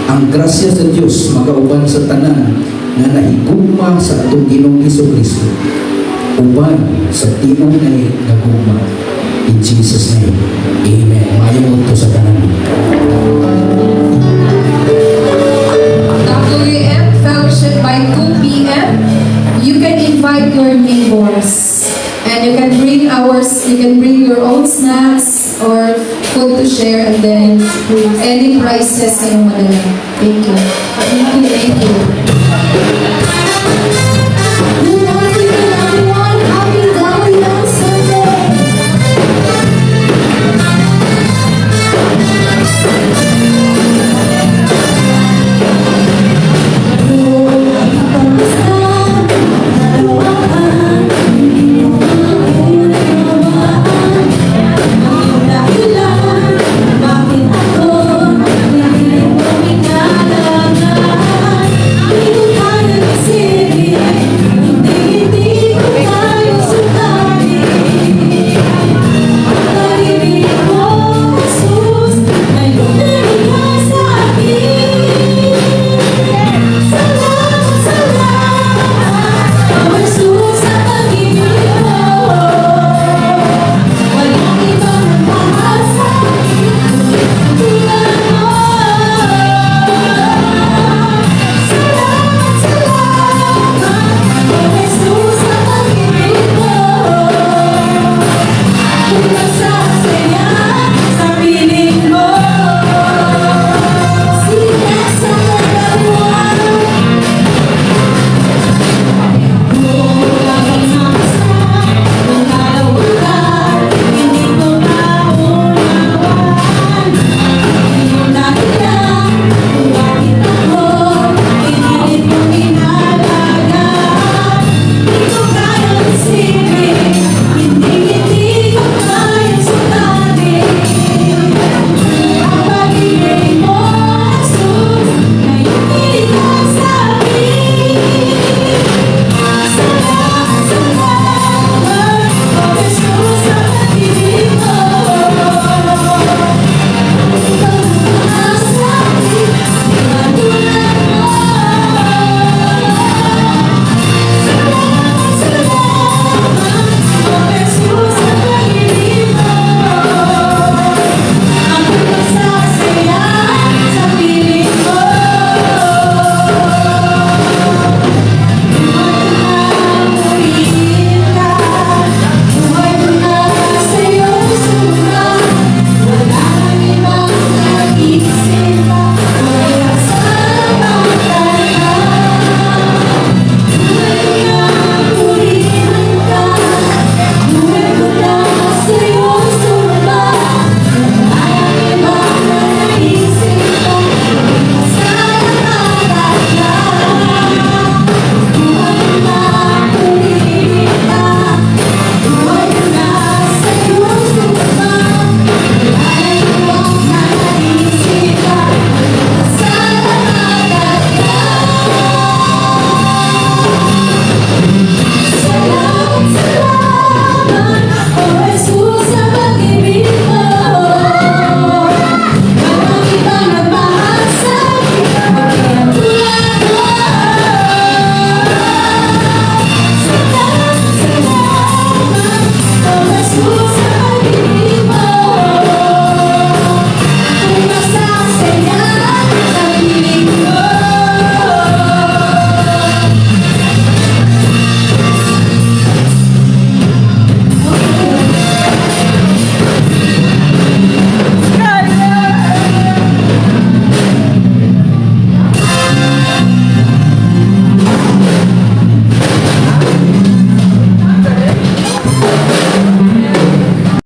Ang grasya sa Dios magauban sa tanan nga nahigugma sa atong Ginoong Jesucristo uban sa tiunay nga gugma. In Jesus' name, Amen. Mayong sa tanan. WM Fellowship by 2 p.m. You can invite your neighbors and you can bring your own snacks or food to share, and then any prizes kayong madala. Thank you. Thank you.